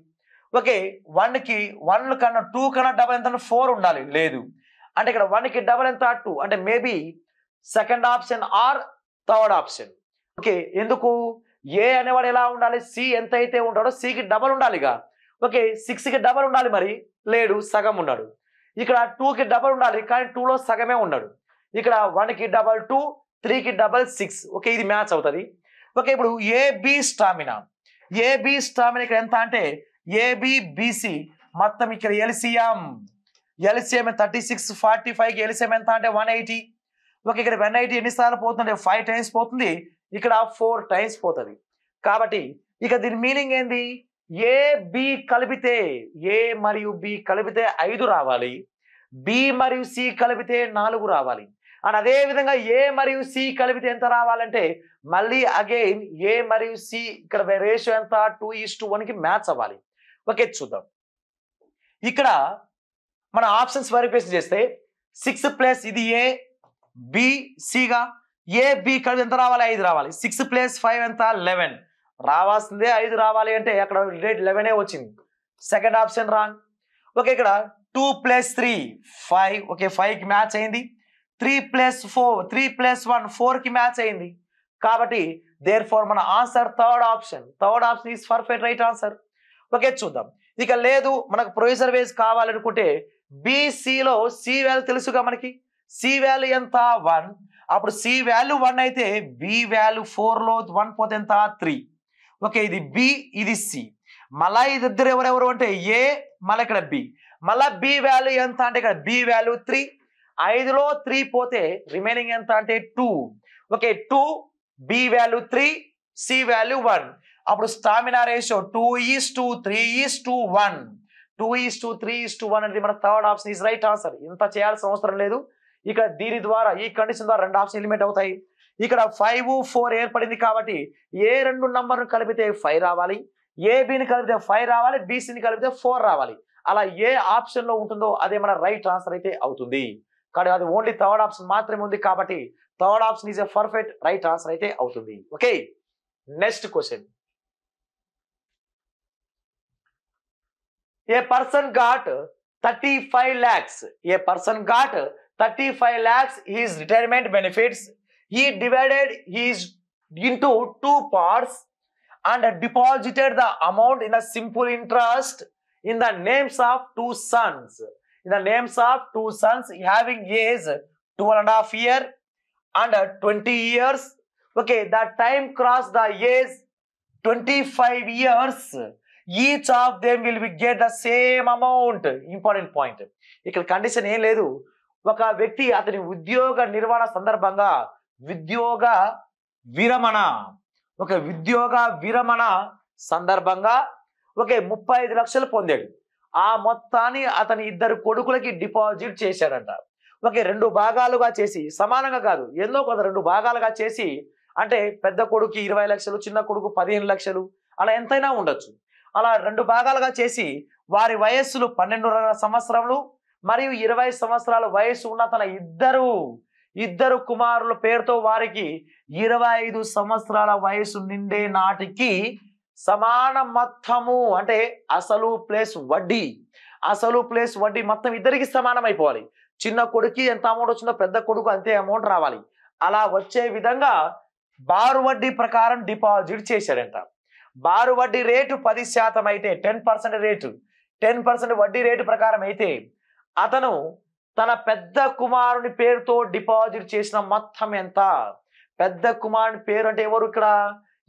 ఓకే 1 కన్నా 2 కన్నా డబల్ ఎంత? 4 ఉండాలి, లేదు. అంటే ఇక్కడ 1కి డబల్ ఎంత? 2. అంటే maybe second option or third option. Okay ఎందుకు? ఏ అనేవాడు ఎలా ఉండాలి? సి ఎంత అయితే ఉంటాడో సికి డబల్ ఉండాలిగా. ఓకే 6కి డబల్ ఉండాలి, మరి లేడు, సగం ఉన్నాడు. ఇక్కడ 2కి డబల్ ఉండాలి కానీ 2లో సగమే ఉన్నాడు. ఇక్కడ 1కి డబల్ 2, 3కి డబల్ 6. ఓకే ఇది మ్యాచ్ అవుతుంది. ఓకే ఇప్పుడు ఏబి స్టామినా ఇక్కడ ఎంత అంటే ఏబిబిసి మొత్తం ఇక్కడ ఎల్సిఎం 36 45కి ఎల్సిఎం ఎంత అంటే 180. ఓకే ఇక్కడ 180 ఎన్నిసార్లు పోతుంటే 5 టైమ్స్ పోతుంది, ఇక్కడ 4 టైమ్స్ పోతుంది. కాబట్టి ఇక దీని మీనింగ్ ఏంది? ఏ బి కలిపితే, ఏ మరియు బి కలిపితే 5 రావాలి, బి మరియు సి కలిపితే 4 రావాలి. అండ్ అదే విధంగా ఏ మరియు సి కలిపితే ఎంత రావాలంటే మళ్ళీ అగైన్ ఏ మరియు సి ఇక్కడ రేషియో ఎంత? 2:1కి మ్యాచ్ అవ్వాలి. ఓకే చూద్దాం. ఇక్కడ మన ఆప్షన్స్ వెరిఫికేషన్ చేస్తే 6 ప్లస్ ఇది ఏ బి సిగా, ఏ బి కలిపి ఎంత రావాలి? 5 రావాలి. 6 ప్లస్ 5 ఎంత? 11 రావాల్సిందే, 5 రావాలి అంటే అక్కడ 11 వచ్చింది. Second option wrong. ఓకే ఇక్కడ 2 ప్లస్ 3 5. ఓకే 5కి మ్యాచ్ అయింది. 3 ప్లస్ 1 4కి మ్యాచ్ అయింది. కాబట్టి దేర్ ఫోర్ మన answer third option is perfect right answer. Okay చూద్దాం. ఇక లేదు మనకు ప్రొవిజన్ వేస్ కావాలనుకుంటే బిసిలో సి వాల్యూ తెలుసుగా మనకి. సి వాల్యూ ఎంత? 1. అప్పుడు సి వాల్యూ 1 అయితే బి వాల్యూ 4లో 1 పోతే ఎంత? 3. ఓకే ఇది బి ఇది సి. మళ్ళా ఇద్దరు ఎవరెవరు అంటే ఏ మళ్ళీ ఇక్కడ బి. మళ్ళా బి వాల్యూ ఎంత అంటే ఇక్కడ బి వాల్యూ 3. 5లో 3 పోతే రిమైనింగ్ ఎంత అంటే 2. Okay 2 B value 3 C value 1. అప్పుడు స్టామినా రేషియో 2:3:1 అనేది మన third option is right answer. ఇంత చేయాల్సిన అవసరం లేదు, ఇక్కడ దీని ద్వారా ఈ కండిషన్ ద్వారా 2 ఆప్షన్ ఎలిమినేట్ అవుతాయి. ఇక్కడ 5, 4 ఏర్పడింది కాబట్టి ఏ 2 నంబర్ను కలిపితే 5 రావాలి, ఏబిని కలిపితే 5 రావాలి, బీసీని కలిపితే 4 రావాలి. అలా ఏ ఆప్షన్ లో ఉంటుందో అదే మన రైట్ ఆన్సర్ అయితే అవుతుంది. కానీ అది ఓన్లీ థర్డ్ ఆప్షన్ మాత్రమే ఉంది కాబట్టి third option is a perfect right answer అయితే అవుతుంది. Okay, next question. A person got 35 lakhs. A person got 35 lakhs his retirement benefits. He divided his into 2 parts and deposited the amount in a simple interest in the names of 2 sons. In the names of 2 sons having age 2.5 years and 20 years. Okay, the time crossed the age 25 years. Each of them will be get the same amount. Important point. ఇక్కడ condition ఏం లేదు. ఒక వ్యక్తి అతని ఉద్యోగ నిర్వహణ సందర్భంగా ఉద్యోగ విరమణ సందర్భంగా 35 లక్షలు పొందాడు. ఆ మొత్తాన్ని అతని 2 కొడుకులకి డిపాజిట్ చేశాడంట. 2 భాగాలుగా చేసి, సమానంగా కాదు, ఎన్నో కొంత 2 భాగాలుగా చేసి, అంటే పెద్ద కొడుకు 20 లక్షలు, చిన్న కొడుకు 15 లక్షలు, అలా ఎంతైనా ఉండొచ్చు. అలా 2 భాగాలుగా చేసి వారి వయస్సులు 12.5 సంవత్సరములు మరియు 20 సంవత్సరాల వయసు ఉన్న తన ఇద్దరు కుమారుల పేరుతో వారికి 25 సంవత్సరాల వయసు నిండే నాటికి సమాన మొత్తము, అంటే అసలు ప్లస్ వడ్డీ మొత్తం ఇద్దరికి సమానం అయిపోవాలి. చిన్న కొడుకు ఎంత అమౌంట్ వచ్చిందో పెద్ద కొడుకు అంతే అమౌంట్ రావాలి. అలా వచ్చే విధంగా బారు వడ్డీ ప్రకారం డిపాజిట్ చేశాడంట. బారు వడ్డీ రేటు 10% అయితే 10% వడ్డీ రేటు ప్రకారం అయితే అతను తన పెద్ద కుమారుని పేరుతో డిపాజిట్ చేసిన మొత్తం ఎంత? పెద్ద కుమారుని పేరు అంటే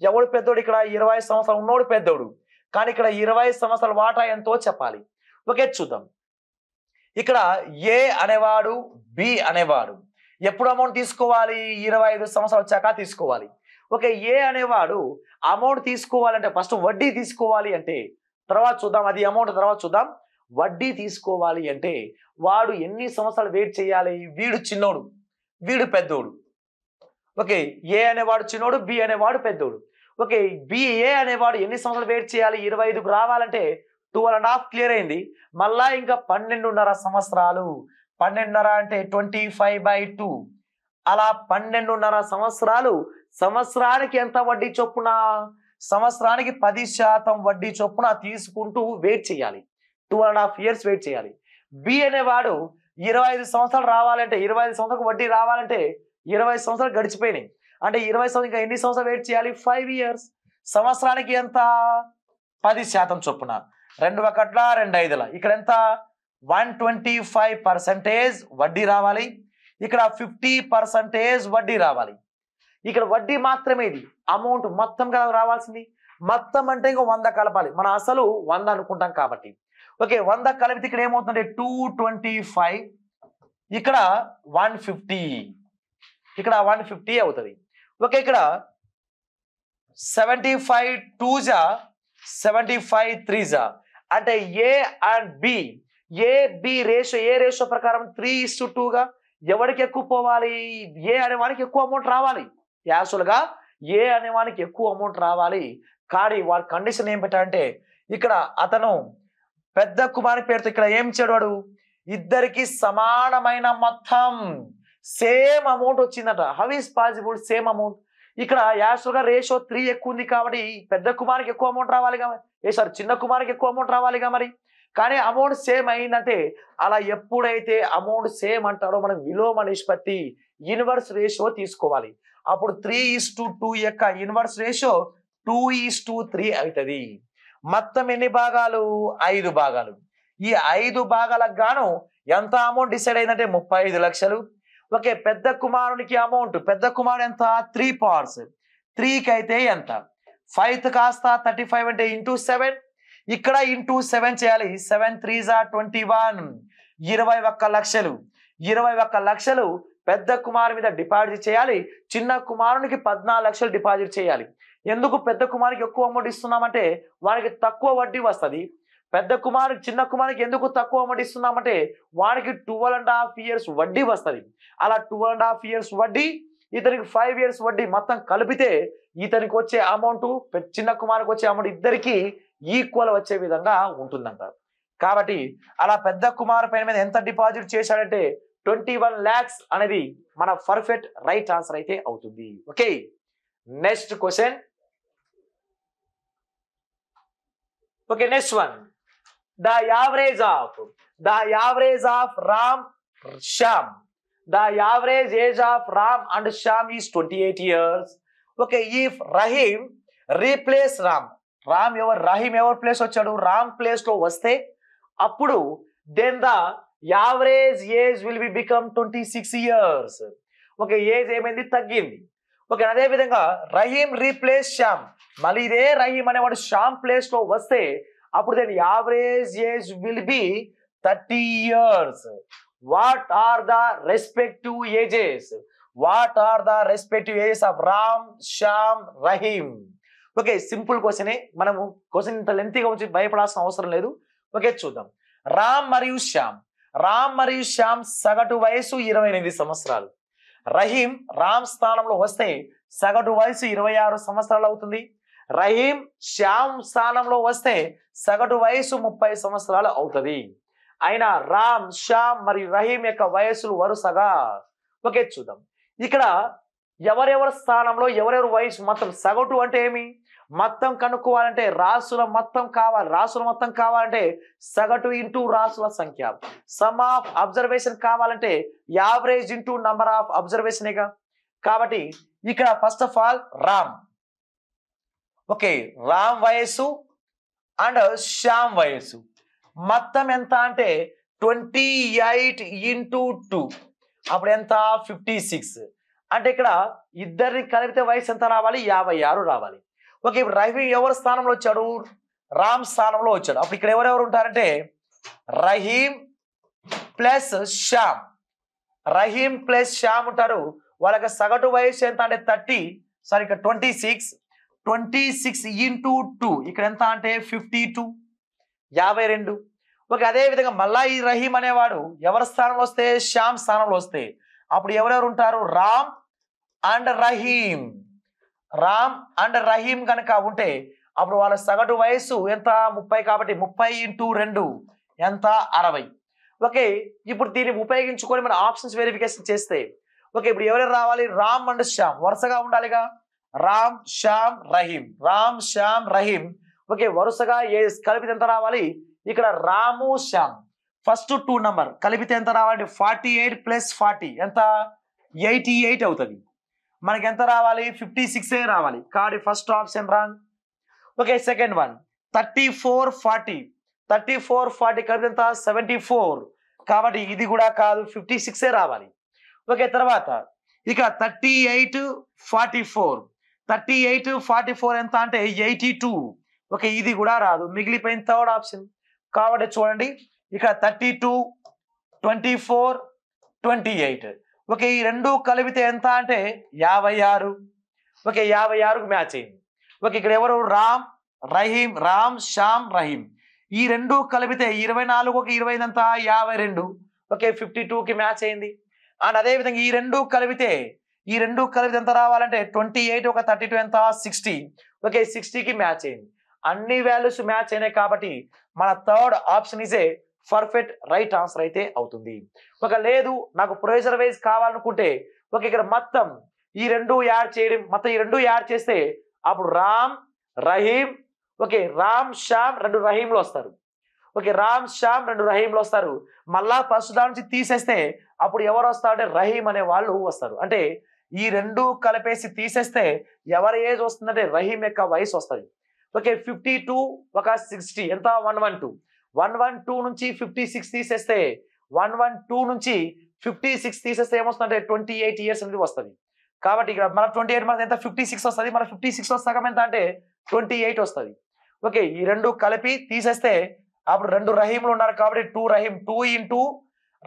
ఎవడు పెద్దోడు? ఇక్కడ 20 సంవత్సరాలు ఉన్నోడు పెద్దోడు, కానీ ఇక్కడ 20 సంవత్సరాల వాటా ఎంతో చెప్పాలి. ఓకే, చూద్దాం. ఇక్కడ ఏ అనేవాడు బి అనేవాడు ఎప్పుడు అమౌంట్ తీసుకోవాలి? 25 సంవత్సరాలు వచ్చాక తీసుకోవాలి. ఓకే, ఏ అనేవాడు అమౌంట్ తీసుకోవాలంటే ఫస్ట్ వడ్డీ తీసుకోవాలి అంటే, తర్వాత చూద్దాం, అది అమౌంట్ తర్వాత చూద్దాం. వడ్డీ తీసుకోవాలి అంటే వాడు ఎన్ని సంవత్సరాలు వెయిట్ చేయాలి? వీడు చిన్నోడు, వీడు పెద్దోడు. ఓకే, ఏ అనేవాడు చిన్నోడు, బి అనేవాడు పెద్దోడు. ఓకే, ఏ అనేవాడు ఎన్ని సంవత్సరాలు వెయిట్ చేయాలి? 25కు రావాలంటే 2.5 క్లియర్ అయింది. మళ్ళా ఇంకా 12.5 సంవత్సరాలు. 12.5 అంటే 25/2. అలా 12.5 సంవత్సరాలు. సంవత్సరానికి ఎంత వడ్డీ చొప్పున? సంవత్సరానికి 10% వడ్డీ చొప్పున తీసుకుంటూ వెయిట్ చేయాలి. 2.5 years వెయిట్ చేయాలి. బి అనేవాడు 25 సంవత్సరాలు రావాలంటే, 25 సంవత్సరాలకు వడ్డీ రావాలంటే 20 సంవత్సరాలు గడిచిపోయినాయి. అంటే 20 సంవత్సరాలు ఇంకా ఎన్ని సంవత్సరాలు వెయిట్ చేయాలి? 5 years. సంవత్సరానికి ఎంత? 10% చొప్పున. 2 1 2 5. ఇక్కడ ఎంత? 125% వడ్డీ రావాలి. ఇక్కడ 50% వడ్డీ రావాలి. ఇక్కడ వడ్డీ మాత్రమే, ఇది అమౌంట్ మొత్తం కదా రావాల్సింది. మొత్తం అంటే ఇంకా 100 కలపాలి. మన అసలు 100 అనుకుంటాం కాబట్టి. ఓకే, 100 కలిపితే ఇక్కడ ఏమవుతుందంటే 225, ఇక్కడ 150, ఇక్కడ 150 అవుతుంది. ఓకే, ఇక్కడ 75 2s 75 3s అంటే A and B, B ratio, A ratio ప్రకారం 3:2గా ఎవరికి ఎక్కువ పోవాలి? ఏ అనేవానికి ఎక్కువ అమౌంట్ రావాలి. యాక్చువల్గా ఏ అనేవానికి ఎక్కువ అమౌంట్ రావాలి. కానీ వాడి కండిషన్ ఏం పెట్టారంటే, ఇక్కడ అతను పెద్ద కుమారి పేరుతో ఇక్కడ ఏం చేయడు? ఇద్దరికి సమానమైన మొత్తం సేమ్ అమౌంట్ వచ్చిందట. How is possible? Same amount. ఇక్కడ యాక్చువల్గా రేషియో 3 ఎక్కువ ఉంది కాబట్టి పెద్ద కుమారికి ఎక్కువ అమౌంట్ రావాలిగా, చిన్న కుమారికి ఎక్కువ అమౌంట్ రావాలిగా మరి. కానీ అమౌంట్ సేమ్ అయిందంటే, అలా ఎప్పుడైతే అమౌంట్ సేమ్ అంటారో మనం విలోమ నిష్పత్తి, ఇన్వర్స్ రేషియో తీసుకోవాలి. అప్పుడు 3:2 యొక్క ఇన్వర్స్ రేషియో 2:3 అవుతుంది. మొత్తం ఎన్ని భాగాలు? 5 భాగాలు. ఈ 5 భాగాలకు గాను ఎంత అమౌంట్ డిసైడ్ అయిందంటే 35 లక్షలు. ఓకే, పెద్ద కుమారునికి అమౌంట్, పెద్ద కుమారుడు ఎంత? 3 parts. 3కి అయితే ఎంత? 5 కాస్త 35 అంటే ఇంటూ 7. ఇక్కడ ఇంటూ 7 చేయాలి. 7 3s 21, 21 లక్షలు. 21 లక్షలు పెద్ద కుమారు మీద డిపాజిట్ చేయాలి. చిన్న కుమారునికి 14 లక్షలు డిపాజిట్ చేయాలి. ఎందుకు పెద్ద కుమారునికి ఎక్కువ అమౌంట్ ఇస్తున్నామంటే వారికి తక్కువ వడ్డీ వస్తుంది. పెద్ద కుమారుడికి చిన్న కుమారుడికి ఎందుకు తక్కువ అమౌంట్ ఇస్తున్నామంటే వాడికి 12.5 years వడ్డీ వస్తుంది. అలా 12.5 years వడ్డీ, ఇతనికి 5 years వడ్డీ మొత్తం కలిపితే ఇతనికి వచ్చే అమౌంట్ చిన్న కుమారుడికి వచ్చే అమౌంట్ ఇద్దరికి ఈక్వల్ వచ్చే విధంగా ఉంటుందంట. కాబట్టి అలా పెద్ద కుమారు పైన మీద ఎంత డిపాజిట్ చేశాడంటే 21 lakhs అనేది మన పర్ఫెక్ట్ రైట్ ఆన్సర్ అయితే అవుతుంది. Okay, next question. Okay, next one. The average of Ram, Shyam. The average age of Ram and Shyam is 28 years. Okay, if Rahim replace Ram, Rahim ఎవరు place వచ్చాడు, Ram place లో వస్తే అప్పుడు then the average age will be become 26 years. Okay, age ఏమైంది, తగ్గింది. Okay, అదే విధంగా Rahim replace Shyam, మళ్ళీ ఇదే రహీం అనేవాడు శ్యామ్ ప్లేస్ లో వస్తే అప్పుడు then average age will be 30 years. What are the respective ages? What are the respective ages of Ram, Shyam, Rahim? Okay, simple క్వశ్చనే. మనము క్వశ్చన్ ఇంత లెంతీగా ఉంచి భయపడాల్సిన అవసరం లేదు. ఓకే, చూద్దాం. రామ్ మరియు శ్యామ్ సగటు వయసు 28 సంవత్సరాలు. రహీం రామ్ స్థానంలో వస్తే సగటు వయసు 26 సంవత్సరాలు అవుతుంది. రహీం శ్యామ్ స్థానంలో వస్తే సగటు వయసు 30 సంవత్సరాలు అవుతుంది. అయినా రామ్, శ్యామ్ మరియు రహీం యొక్క వయసులు వరుసగా. ఓకే, చూద్దాం. ఇక్కడ ఎవరెవరి స్థానంలో ఎవరెవరి వయసు మొత్తం సగటు అంటే ఏమి, మొత్తం కనుక్కోవాలంటే రాసుల మొత్తం కావాలంటే సగటు ఇంటూ రాసుల సంఖ్య. సమ్ ఆఫ్ అబ్జర్వేషన్ కావాలంటే యావరేజ్ ఇంటూ నంబర్ ఆఫ్ అబ్జర్వేషనేగా. కాబట్టి ఇక్కడ first of all Ram. Okay, Ram వయస్సు అండ్ శ్యామ్ వయస్సు మొత్తం ఎంత అంటే 28 into 2 అప్పుడు ఎంత 56. అంటే ఇక్కడ ఇద్దరిని కలిపితే వయసు ఎంత రావాలి, 56 రావాలి. ఓకే, ఇప్పుడు రహీం ఎవరి స్థానంలో వచ్చాడు, రామ్ స్థానంలో వచ్చాడు. అప్పుడు ఇక్కడ ఎవరెవరు ఉంటారంటే రహీం ప్లస్ శ్యామ్, రహీం ప్లస్ శ్యామ్ ఉంటారు. వాళ్ళకి సగటు వయసు ఎంత అంటే 30, సారీ ఇక్కడ 26 into 2 ఇక్కడ ఎంత అంటే 52, 52. ఓకే, అదే విధంగా మళ్ళా ఈ రహీం అనేవాడు ఎవరి స్థానంలో వస్తే శ్యామ్ స్థానంలో వస్తే అప్పుడు ఎవరెవరు ఉంటారు, రామ్ అండ్ రహీం కనుక ఉంటే అప్పుడు వాళ్ళ సగటు వయసు ఎంత 30 కాబట్టి 30 into 2 ఎంత 60. ఓకే, ఇప్పుడు దీన్ని ఉపయోగించుకొని మన ఆప్షన్స్ వెరిఫికేషన్ చేస్తే ఓకే ఇప్పుడు ఎవరెవరు రావాలి, రామ్ అండ్ శ్యామ్ వరుసగా ఉండాలిగా. రామ్ శ్యామ్ రహీం ఓకే వరుసగా కలిపితే ఎంత రావాలి, ఇక్కడ రాము శ్యామ్ ఫస్ట్ 2 నంబర్ కలిపితే ఎంత రావాలి, 48 + 40 ఎంత 88 అవుతుంది. మనకి ఎంత రావాలి, 56 రావాలి. కాబట్టి first option wrong. Okay, second one 34 40 కలిపితే ఎంత 74 కాబట్టి ఇది కూడా కాదు, 56 రావాలి. ఓకే, తర్వాత ఇక 38 44 ఎంత అంటే 82. ఓకే, ఇది కూడా రాదు, మిగిలిపోయిన థర్డ్ ఆప్షన్. కాబట్టి చూడండి ఇక్కడ 32 24 28 ఓకే ఈ రెండు కలిపితే ఎంత అంటే 56. ఓకే 56కు మ్యాచ్ అయింది. ఓకే ఇక్కడ ఎవరు, రామ్ శ్యామ్ రహీం ఈ రెండు కలిపితే 24 ఒక 20 ఎంత 52. ఓకే 52కి మ్యాచ్ అయింది. అండ్ అదే విధంగా ఈ రెండు కలిపితే ఎంత రావాలంటే 28 ఒక 32 ఎంత 60. ఓకే 60కి మ్యాచ్ అయింది. అన్ని వాల్యూస్ మ్యాచ్ అయినాయి కాబట్టి మన third option is a perfect right answer అయితే అవుతుంది. ఒక లేదు నాకు ప్రొసీజర్ వైజ్ కావాలనుకుంటే ఓకే ఇక్కడ మొత్తం ఈ రెండు యాడ్ చేయడం, మొత్తం ఈ రెండు యాడ్ చేస్తే అప్పుడు రామ్ రహీం ఓకే రామ్ శ్యామ్ 2 రహీంలు వస్తారు. ఓకే రామ్ శ్యామ్ 2 రహీంలు వస్తారు. మళ్ళా ఫస్ట్ దాని నుంచి తీసేస్తే అప్పుడు ఎవరు వస్తారంటే రహీం అనే వాళ్ళు వస్తారు. అంటే ఈ రెండు కలిపేసి తీసేస్తే ఎవరి ఏజ్ వస్తుందంటే రహీం యొక్క వయసు వస్తుంది. ఓకే 52 ఒక 60 ఎంత 112 నుంచి 56 తీసేస్తే 112 నుంచి 56 తీసేస్తే ఏమొస్తుందంటే 28 ఇయర్స్ అనేది వస్తుంది. కాబట్టి ఇక్కడ మన 28 మనకి ఎంత 56 వస్తుంది, మన 56 సగం ఎంత అంటే 28 వస్తుంది. ఓకే ఈ రెండు కలిపి తీసేస్తే అప్పుడు 2 రహీంలు ఉన్నారు కాబట్టి 2 రహీం 2 into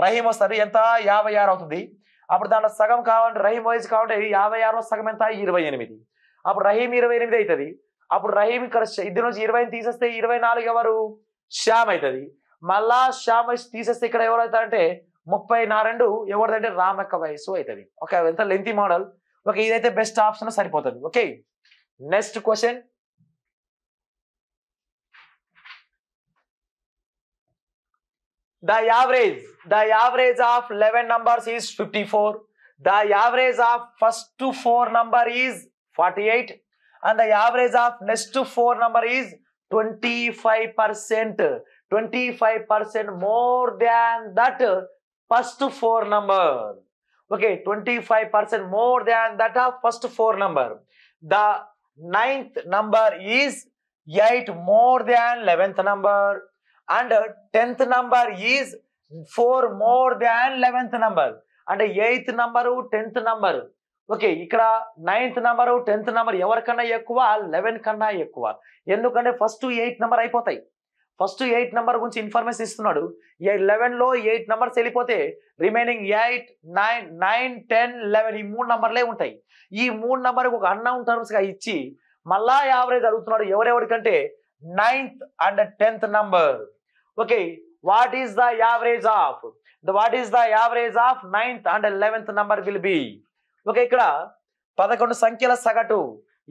రహీం వస్తుంది ఎంత 56 అవుతుంది. అప్పుడు దాంట్లో సగం కావాలంటే రహీం వయసు కావాలంటే 56 సగం ఎంత 28. అప్పుడు రహీం 28 అవుతుంది. అప్పుడు రహీం ఇక్కడ ఇద్దరు నుంచి 20 తీసేస్తే 24 ఎవరు శ్యామ్ అవుతుంది. మళ్ళా శ్యామ్ వయసు తీసేస్తే ఇక్కడ ఎవరైతారంటే 30 ఎవరిదంటే రామ్ యొక్క వయసు అవుతుంది. ఓకే, ఎంత లెంతీ మోడల్. ఓకే, ఇదైతే బెస్ట్ ఆప్షన్ సరిపోతుంది. Okay, next question. The average of 11 numbers is 54. The average of first 4 number is 48, and the average of next 4 number is 25%. 25% more than that first 4 number. Okay, 25% more than that of first 4 number. The 9th number is 8 more than 11th number, and 10th number is 4 more than 11th number. అంటే 8th number 10th number. Okay, ఇక్కడ 9th number 10th number ఎవరికన్నా ఎక్కువ, 11 కన్నా ఎక్కువ. ఎందుకంటే first 8 number అయిపోతాయి. First 8 number గురించి information ఇస్తున్నాడు. 11లో 8 నంబర్స్ వెళ్ళిపోతే రిమైనింగ్ 8, 9, 10, 11 ఈ 3 నంబర్లే ఉంటాయి. ఈ 3 నంబర్కి ఒక అన్నౌన్ టర్మ్స్ గా ఇచ్చి మళ్ళా యావరేజ్ అడుగుతున్నాడు. ఎవరెవరికంటే 9th and 10th number. Okay, what is the average of 9th and 11th number will be? Okay, ఇక్కడ 11 సంఖ్యల సగటు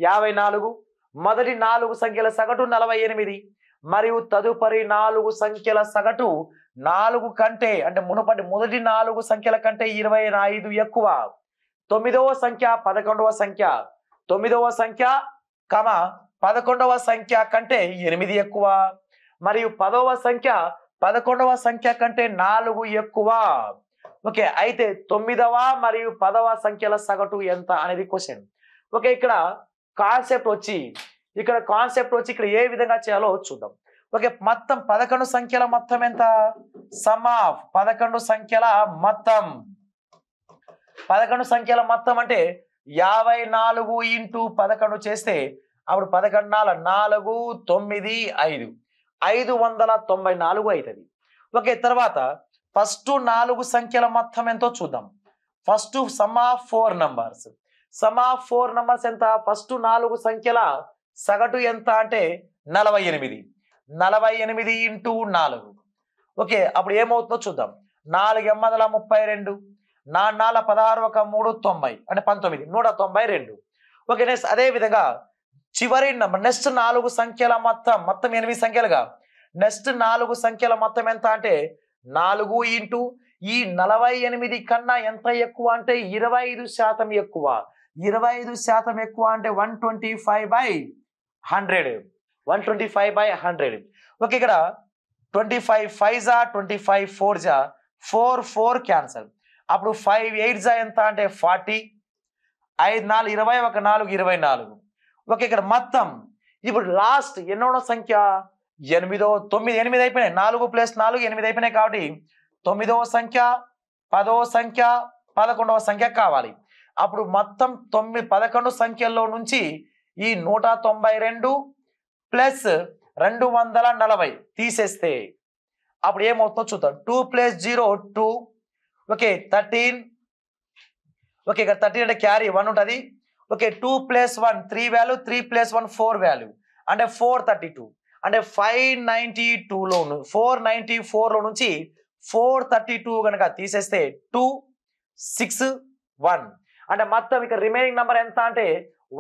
54, మొదటి 4 సంఖ్యల సగటు 48, మరియు తదుపరి 4 సంఖ్యల సగటు 4 కంటే అంటే మొదటి 4 సంఖ్యల కంటే 25 ఎక్కువ. 9వ సంఖ్య 11వ సంఖ్య 9వ సంఖ్య 11వ సంఖ్య కంటే 8 ఎక్కువ, మరియు 10వ సంఖ్య 11వ సంఖ్య కంటే 4 ఎక్కువ. ఓకే, అయితే 9వ మరియు 10వ సంఖ్యల సగటు ఎంత అనేది క్వశ్చన్. ఓకే, ఇక్కడ కాన్సెప్ట్ వచ్చి ఇక్కడ ఏ విధంగా చేయాలో చూద్దాం. ఓకే, మొత్తం 11 సంఖ్యల మొత్తం ఎంత? సమ్ ఆఫ్ 11 సంఖ్యల మొత్తం. 11 సంఖ్యల మొత్తం అంటే 54 ఇంటూ 11 చేస్తే అప్పుడు 11 4 9 5 594 అవుతుంది. ఓకే, తర్వాత ఫస్ట్ 4 సంఖ్యల మొత్తం ఎంతో చూద్దాం. First some of 4 numbers. Some of 4 numbers ఎంత? ఫస్ట్ 4 సంఖ్యల సగటు ఎంత అంటే 48. 48 ఇంటూ 4. ఓకే, అప్పుడు ఏమవుతుందో చూద్దాం. 4 ఎమ్మదల 32, 4 4 16 1 3 90 అంటే 19 192. ఓకే, నెక్స్ట్ అదే విధంగా చివరి నంబర్ నెక్స్ట్ 4 సంఖ్యల మొత్తం 8 సంఖ్యలుగా నెక్స్ట్ 4 సంఖ్యల మొత్తం ఎంత అంటే 4 ఇంటూ ఈ 48 కన్నా ఎంత ఎక్కువ అంటే 25% ఎక్కువ. 25% ఎక్కువ అంటే 125/100. 125/100. ఓకే, ఇక్కడ 25 5 జా 25 4 జా 4 క్యాన్సల్. అప్పుడు 5 8 జా ఎంత అంటే 40. 5 4 20 1 4 24. ఓకే, ఇక్కడ మొత్తం ఇప్పుడు లాస్ట్ ఎన్నో సంఖ్య 8 9 అయిపోయినాయి. 4 + 4 8 అయిపోయినాయి. కాబట్టి 9వ సంఖ్య 10వ సంఖ్య 11వ సంఖ్య కావాలి. అప్పుడు మొత్తం 11 సంఖ్యల్లో నుంచి ఈ 192 ప్లస్ 240 తీసేస్తే అప్పుడు ఏమవుతుందో చూద్దాం. 2 + 0 2. ఓకే, 13. ఓకే, ఇక్కడ 13 అంటే క్యారీ 1 ఉంటుంది. ఓకే, 2 + 1 3 వాల్యూ, 3 + 1 4 వాల్యూ అంటే 432. అంటే 494లో నుంచి 432 కనుక తీసేస్తే 2 6 1 అంటే మొత్తం ఇక్కడ రిమైనింగ్ నెంబర్ ఎంత అంటే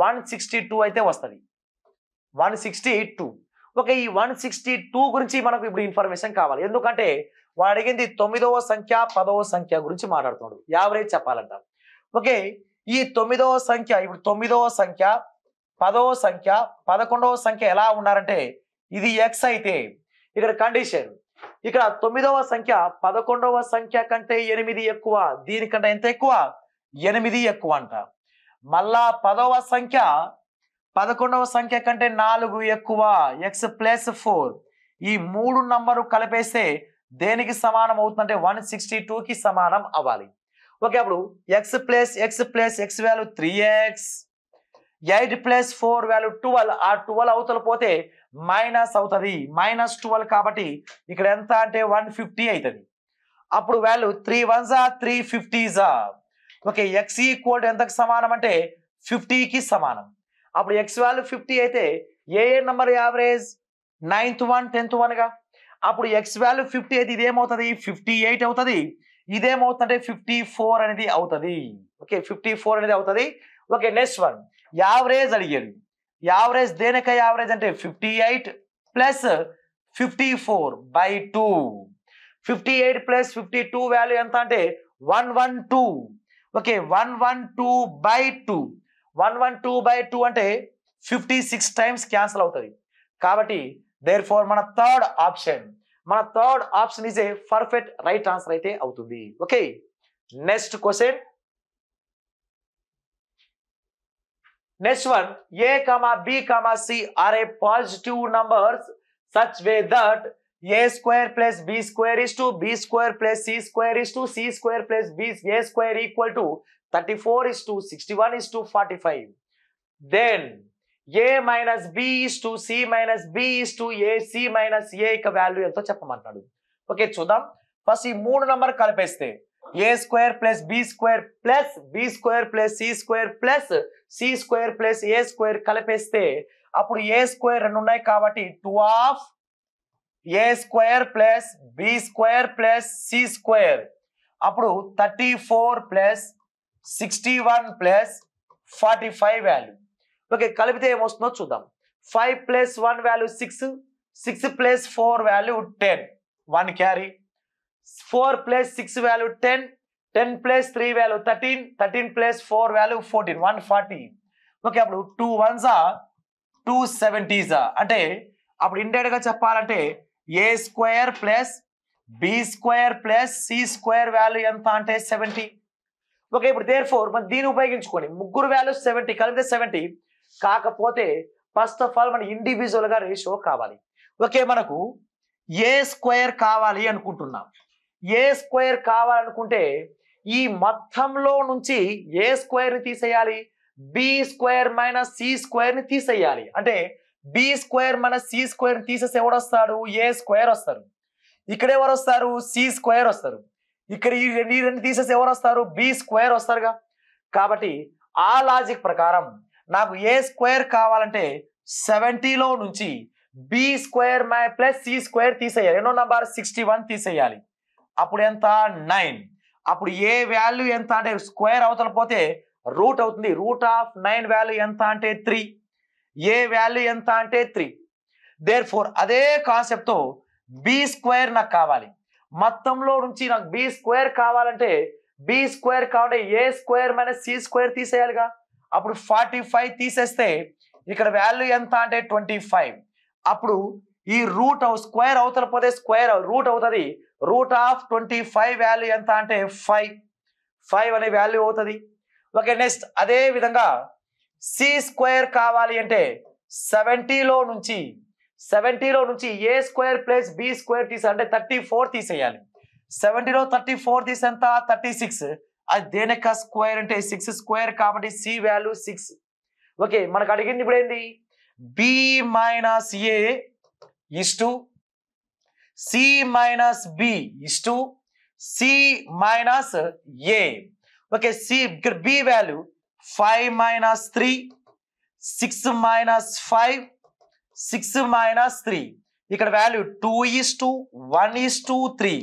162 అయితే వస్తుంది. 162. ఓకే, ఈ 162 గురించి మనకు ఇప్పుడు ఇన్ఫర్మేషన్ కావాలి. ఎందుకంటే వాడు అడిగింది 9వ సంఖ్య 10వ సంఖ్య గురించి మాట్లాడుతున్నాడు. యావరేజ్ చెప్పాలంట. ఓకే, ఈ 9వ సంఖ్య ఇప్పుడు 9వ సంఖ్య 10వ సంఖ్య 11వ సంఖ్య ఎలా ఉన్నారంటే ఇది x అయితే ఇక్కడ కండిషన్ ఇక్కడ 9వ సంఖ్య 11వ సంఖ్య కంటే 8 ఎక్కువ. దీనికంటే ఎంత ఎక్కువ? 8 ఎక్కువ అంట. మళ్ళా 10వ సంఖ్య 11వ సంఖ్య కంటే 4 ఎక్కువ. x + 4 ఈ 3 నంబరు కలిపేస్తే దేనికి సమానం అవుతుందంటే 162కి సమానం అవ్వాలి. ఓకే, అప్పుడు x + x value 3x, 8 + 4 value 12. ఆ 12 అవతల పోతే మైనస్ అవుతుంది. -12 కాబట్టి ఇక్కడ ఎంత అంటే 150 అవుతుంది. అప్పుడు వాల్యూ 3 1 జా 3 50 జా. ఓకే, x = ఎంతకు సమానం అంటే 50కి సమానం. అప్పుడు x వాల్యూ 50 అయితే ఏ నంబర్ యావరేజ్? 9th 1 10th 1గా. అప్పుడు ఎక్స్ వాల్యూ 50 అయితే ఇదేమవుతుంది 58 అవుతుంది, ఇదేమవుతుందంటే 54 అనేది అవుతుంది. ఓకే 54 అనేది అవుతుంది. ఓకే నెక్స్ట్ వన్ యావరేజ్ అడిగాడు. యావరేజ్ దేనిక యావరేజ్ అంటే 58 ప్లస్ 54/2. 58 ప్లస్ 52 వాల్యూ ఎంత అంటే 112. ఓకే 112/2. 112/2 అంటే 56 టైమ్స్ క్యాన్సిల్ అవుతుంది. కాబట్టి therefore మన third option is a perfect right answer అయితే అవుతుంది. Okay next question. Next one a, b, c are a positive numbers such way that a square plus b square is to b square plus c square is to c square plus b a square equal to 34 is to 61 is to 45. Then a minus b is to c minus b is to a c minus a యొక్క value ఎంతో చెప్పమంటున్నాడు. Okay చూద్దాం. First ఈ మూడు number కలిపేస్తే a square plus b square plus b square plus c square plus c square plus a square కలిపేస్తే అప్పుడు a square రెండు ఉన్నాయి కాబట్టి 2 of a square plus b square plus c square అప్పుడు 34 ప్లస్ 61 ప్లస్ 45 వాల్యూ. ఓకే కలిపితే ఏమొస్తుందో చూద్దాం. 5 plus 1 value 6, 6 plus 4 value 10, 1 carry. 4 plus 6 value 10, 10 plus 3 value 13, 13 plus 4 value 14, 140. Okay అప్పుడు 2 1s 270s అంటే అప్పుడు ఇండైరెక్ట్ గా చెప్పాలంటే a square plus b square plus c square value ఎంత అంటే 70. ఓకే ఇప్పుడు therefore మనం దీన్ని ఉపయోగించుకొని ముగ్గురు వాల్యూ 70 కలిపితే 70. కాకపోతే ఫస్ట్ ఆఫ్ ఆల్ మన ఇండివిజువల్ గా రేషియో కావాలి. ఓకే మనకు ఏ స్క్వేర్ కావాలి అనుకుంటున్నాం. ఏ స్క్వేర్ కావాలనుకుంటే ఈ మొత్తంలో నుంచి ఏ స్క్వేర్ ని తీసేయాలి, B square minus C square ని తీసేయాలి. అంటే B square minus C square ని తీసేసి ఎవడు వస్తాడు, ఏ స్క్వేర్ వస్తారు. ఇక్కడ ఎవరు వస్తారు, సి స్క్వేర్ వస్తారు. ఇక్కడ ఈ రెండు తీసేసి ఎవరు వస్తారు, బి స్క్వేర్ వస్తారుగా. కాబట్టి ఆ లాజిక్ ప్రకారం నాకు ఏ స్క్వేర్ కావాలంటే 70లో నుంచి B square plus C square తీసేయాలి. ఎన్నో నంబర్ 61 తీసేయాలి. అప్పుడు ఎంత 9. అప్పుడు ఏ వాల్యూ ఎంత అంటే స్క్వేర్ అవతల పోతే రూట్ అవుతుంది. రూట్ ఆఫ్ 9 వాల్యూ ఎంత అంటే 3. ఏ వాల్యూ ఎంత అంటే 3. దేర్ఫోర్ అదే కాన్సెప్ట్ తో బి స్క్వేర్ నాకు కావాలి. మొత్తంలో నుంచి నాకు బి స్క్వేర్ కావాలంటే బి స్క్వేర్ కావాలంటే ఏ స్క్వేర్ మైనస్ సి స్క్వేర్ తీసేయాలిగా. అప్పుడు 45 తీసేస్తే ఇక్కడ వాల్యూ ఎంత అంటే 25. అప్పుడు ఈ రూట్ స్క్వేర్ అవతల పోతే స్క్వేర్ రూట్ అవుతుంది. రూట్ ఆఫ్ 25 వాల్యూ ఎంత అంటే 5 అనే వాల్యూ అవుతుంది. ఓకే నెక్స్ట్ అదే విధంగా సి స్క్వేర్ కావాలి అంటే 70లో నుంచి ఏ స్క్వేర్ ప్లస్ బి స్క్వేర్ తీసే అంటే 34 తీసేయాలి. 70లో 34 తీసే ఎంత 36. అది దేనిక స్క్వేర్ అంటే 6 స్క్వేర్ కాబట్టి సి వాల్యూ 6. ఓకే మనకు అడిగింది ఇప్పుడు ఏంది, B minus A is to C minus B is to C minus A. Okay C ఇక్కడ B value 5 minus 3, 6 minus 5, 6 minus 3. ఇక్కడ వాల్యూ 2:1:3.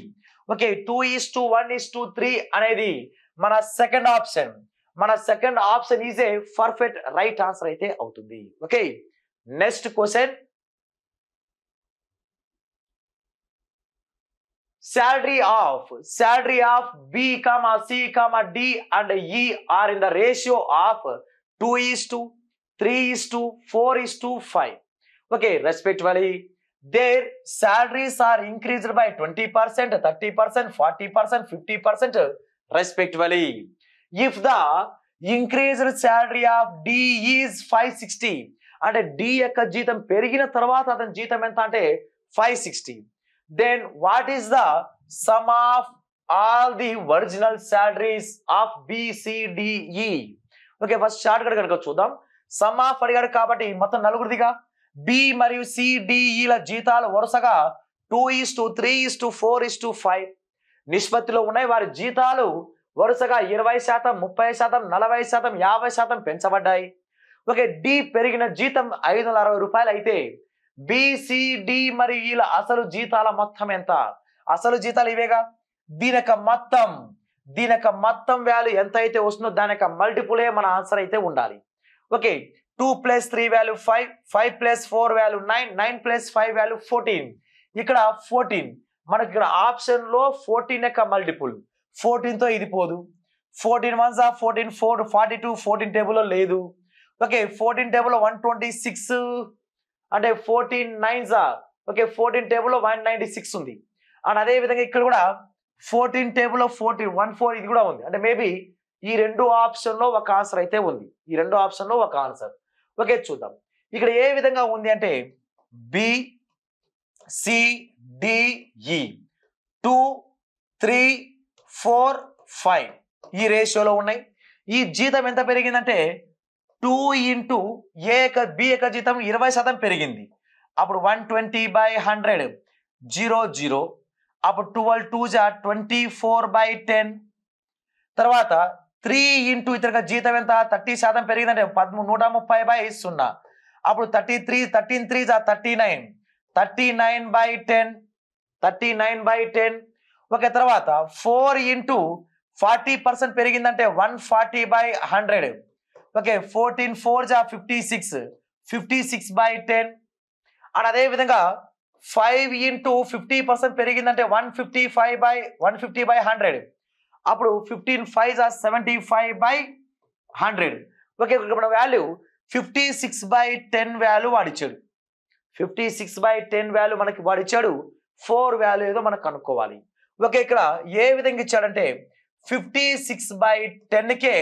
ఓకే 2:1:3 అనేది మన సెకండ్ ఆప్షన్. మన second option is a perfect right answer అయితే అవుతుంది. Okay next question. salary of B, C, D and E are in the ratio of 2:3:4:5. Okay, respectively, their salaries are increased by 20%, 30%, 40%, 50% respectively. If the increased salary of D is 560 అంటే D యొక్క జీతం పెరిగిన తర్వాత అతని జీతం ఎంత అంటే 560. Then what is the sum of all the original salaries of B, C, D, E? Okay first short cut కనుక చూద్దాం. సమ్ ఆఫ్ అడిగాడు కాబట్టి మొత్తం నలుగురిదిగా బి మరియు సి డి ఈల జీతాలు వరుసగా 2:3:4:5 నిష్పత్తిలో ఉన్నాయి. వారి జీతాలు వరుసగా 20%, 30%, 40%, 50% పెంచబడ్డాయి. ఓకే డి పెరిగిన జీతం 560 రూపాయలు అయితే బిసిడి మరియు వీళ్ళ అసలు జీతాల మొత్తం ఎంత? అసలు జీతాలు ఇవేగా. దీని యొక్క మొత్తం వాల్యూ ఎంత అయితే వస్తుందో దాని యొక్క మల్టిపులే మన ఆన్సర్ అయితే ఉండాలి. Okay, 2 + 3 value 5, 5 + 4 value 9, 9 + 5 value 14. ఇక్కడ 14 మనకి ఇక్కడ ఆప్షన్ లో 14 యొక్క మల్టిపుల్ 14 తో ఇది పోదు. 14 1s 14, 4 42, 14 టేబుల్లో లేదు. ఓకే, 14 టేబుల్లో 126 అంటే 14 9s ఓకే 14 టేబుల్లో 196 ఉంది. అండ్ అదే విధంగా ఇక్కడ కూడా 14 టేబుల్లో 14 ఇది కూడా ఉంది. అంటే మేబీ ఈ రెండు ఆప్షన్ లో ఒక ఆన్సర్ అయితే ఉంది. ఈ రెండు ఆప్షన్ లో ఒక ఆన్సర్. ఓకే, చూద్దాం ఇక్కడ ఏ విధంగా ఉంది అంటే బి సి డి ఈ 2 3 4 5 ఈ రేషియోలో ఉన్నాయి. ఈ జీతం ఎంత పెరిగిందంటే 2 ఇంటూ బి యొక్క జీతం 20% పెరిగింది. అప్పుడు 120/100 0 0. అప్పుడు 12 2s 24/10. తర్వాత 3 ఇంటూ ఇతర జీతం ఎంత 30% పెరిగిందంటే 130/0. అప్పుడు 13 3s 39, 39/10, 39/10. ఓకే, తర్వాత 4 ఇంటూ 40% పెరిగిందంటే 140/100. Okay, 14 4s 56, 56/10. అండ్ అదే విధంగా 5 ఇంటూ 50% పెరిగిందంటే 150/100. అప్పుడు 15 5s 75/100. ఓకే, మన వాల్యూ 56/10 వాల్యూ వాడిచ్చాడు. 56/10 వాల్యూ మనకి వాడిచ్చాడు. 4 వాల్యూ ఏదో మనకు కనుక్కోవాలి. ఓకే, ఇక్కడ ఏ విధంగా ఇచ్చాడంటే 56/10కే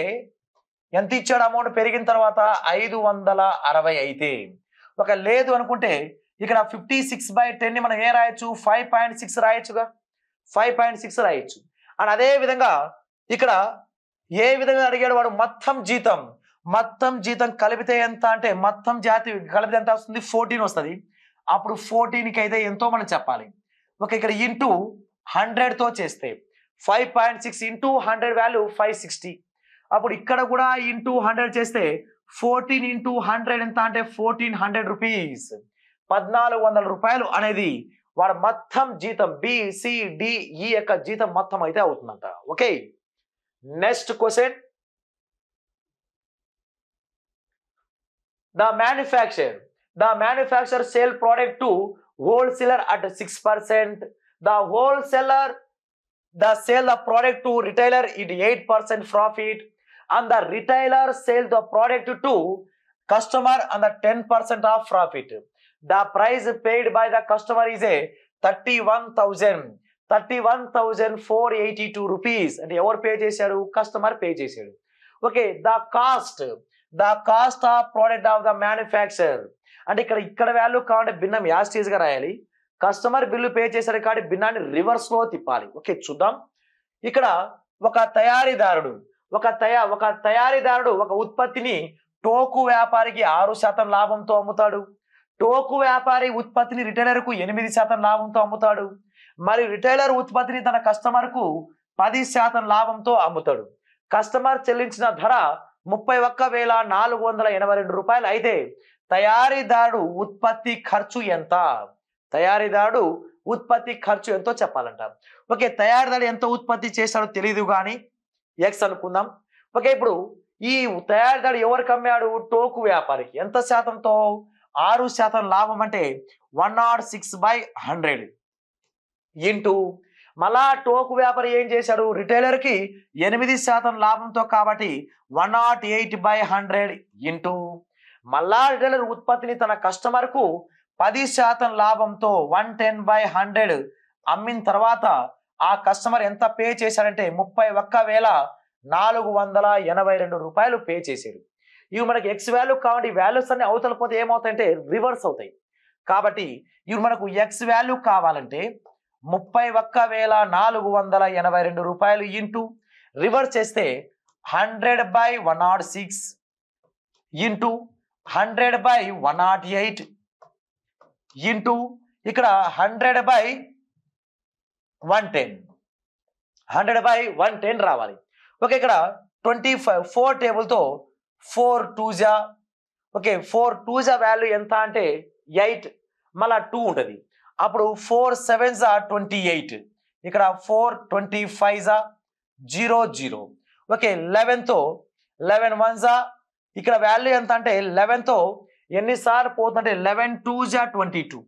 ఎంత ఇచ్చాడు అమౌంట్ పెరిగిన తర్వాత 560 అయితే. ఒక లేదు అనుకుంటే ఇక్కడ 56/10 ని మనం ఏ రాయొచ్చు 5.6 రాయొచ్చుగా. 5.6 రాయొచ్చు. అండ్ అదే విధంగా ఇక్కడ ఏ విధంగా అడిగాడు వాడు మొత్తం జీతం కలిపితే ఎంత అంటే మొత్తం జాతి కలిపితే ఎంత వస్తుంది 14 వస్తుంది. అప్పుడు 14కి అయితే ఎంతో మనం చెప్పాలి. ఓకే, ఇక్కడ ఇంటూ 100తో చేస్తే 5.6 ఇంటూ 100 వాల్యూ 560. అప్పుడు ఇక్కడ కూడా ఇంటూ 100 చేస్తే 14 ఇంటూ 100 ఎంత అంటే 1400 రూపీస్, 1400 రూపాయలు అనేది వాడు మొత్తం జీతం బిసిడిఈ యొక్క జీతం మొత్తం అయితే అవుతుందంట. Okay, next question. The manufacturer sell product to wholesaler at 6%. The wholesaler sell the product to retailer at 8% profit, and the retailer sell the product to customer and the 10% of profit. The price paid by the customer is a 31,482 rupees. And ఎవరు pay చేశారు? Customer pay చేశాడు. Okay, the cost of product of the manufacturer అంటే ఇక్కడ value కావాలంటే భిన్నం యాస్టీజ్ గా రాయాలి. Customer bill pay చేశాడు కాబట్టి భిన్నాన్ని రివర్స్ లో తిప్పాలి. ఓకే, చూద్దాం. ఇక్కడ ఒక తయారీదారుడు ఒక ఉత్పత్తిని టోకు వ్యాపారికి 6% లాభంతో అమ్ముతాడు. టోకు వ్యాపారి ఉత్పత్తిని రిటైలర్కు 8% లాభంతో అమ్ముతాడు. మరియు రిటైలర్ ఉత్పత్తిని తన కస్టమర్కు 10% లాభంతో అమ్ముతాడు. కస్టమర్ చెల్లించిన ధర 31,482 రూపాయలు అయితే తయారీదారుడు ఉత్పత్తి ఖర్చు ఎంతో చెప్పాలంట. ఓకే, తయారీదారుడు ఎంత ఉత్పత్తి చేశాడో తెలియదు కానీ ఎక్స్ అనుకుందాం. ఓకే, ఇప్పుడు ఈ తయారీదారుడు ఎవరికి అమ్మాడు? టోకు వ్యాపారికి. ఎంత శాతంతో? 6% లాభం అంటే 106/100 ఇంటూ మళ్ళా టోకు వ్యాపారి ఏం చేశాడు? రిటైలర్కి 8% లాభంతో కాబట్టి 108/100 ఇంటూ మళ్ళా రిటైలర్ ఉత్పత్తిని తన కస్టమర్కు 10% లాభంతో 110/100 అమ్మిన తర్వాత ఆ కస్టమర్ ఎంత పే చేశాడంటే 31,482 రూపాయలు పే చేశాడు. ఇవి మనకి ఎక్స్ వాల్యూ కాబట్టి వాల్యూస్ అన్ని అవతల పోతే ఏమవుతాయంటే రివర్స్ అవుతాయి. కాబట్టి ఇవి మనకు ఎక్స్ వాల్యూ కావాలంటే 31,482 రూపాయలు ఇంటూ రివర్స్ చేస్తే 100/106 ఇంటూ 100/108 ఇంటూ ఇక్కడ 100/110 రావాలి. ఓకే, ఇక్కడ 4 టేబుల్తో 4 2s ఓకే 4 2s వాల్యూ ఎంత అంటే 8. మళ్ళా 2 ఉంటుంది. అప్పుడు 4 7s 28, ఇక్కడ 4 25s 0 0. ఓకే 11తో 11 1s ఇక్కడ వాల్యూ ఎంత అంటే 11తో ఎన్నిసార్లు పోతుందంటే 11 2s 22,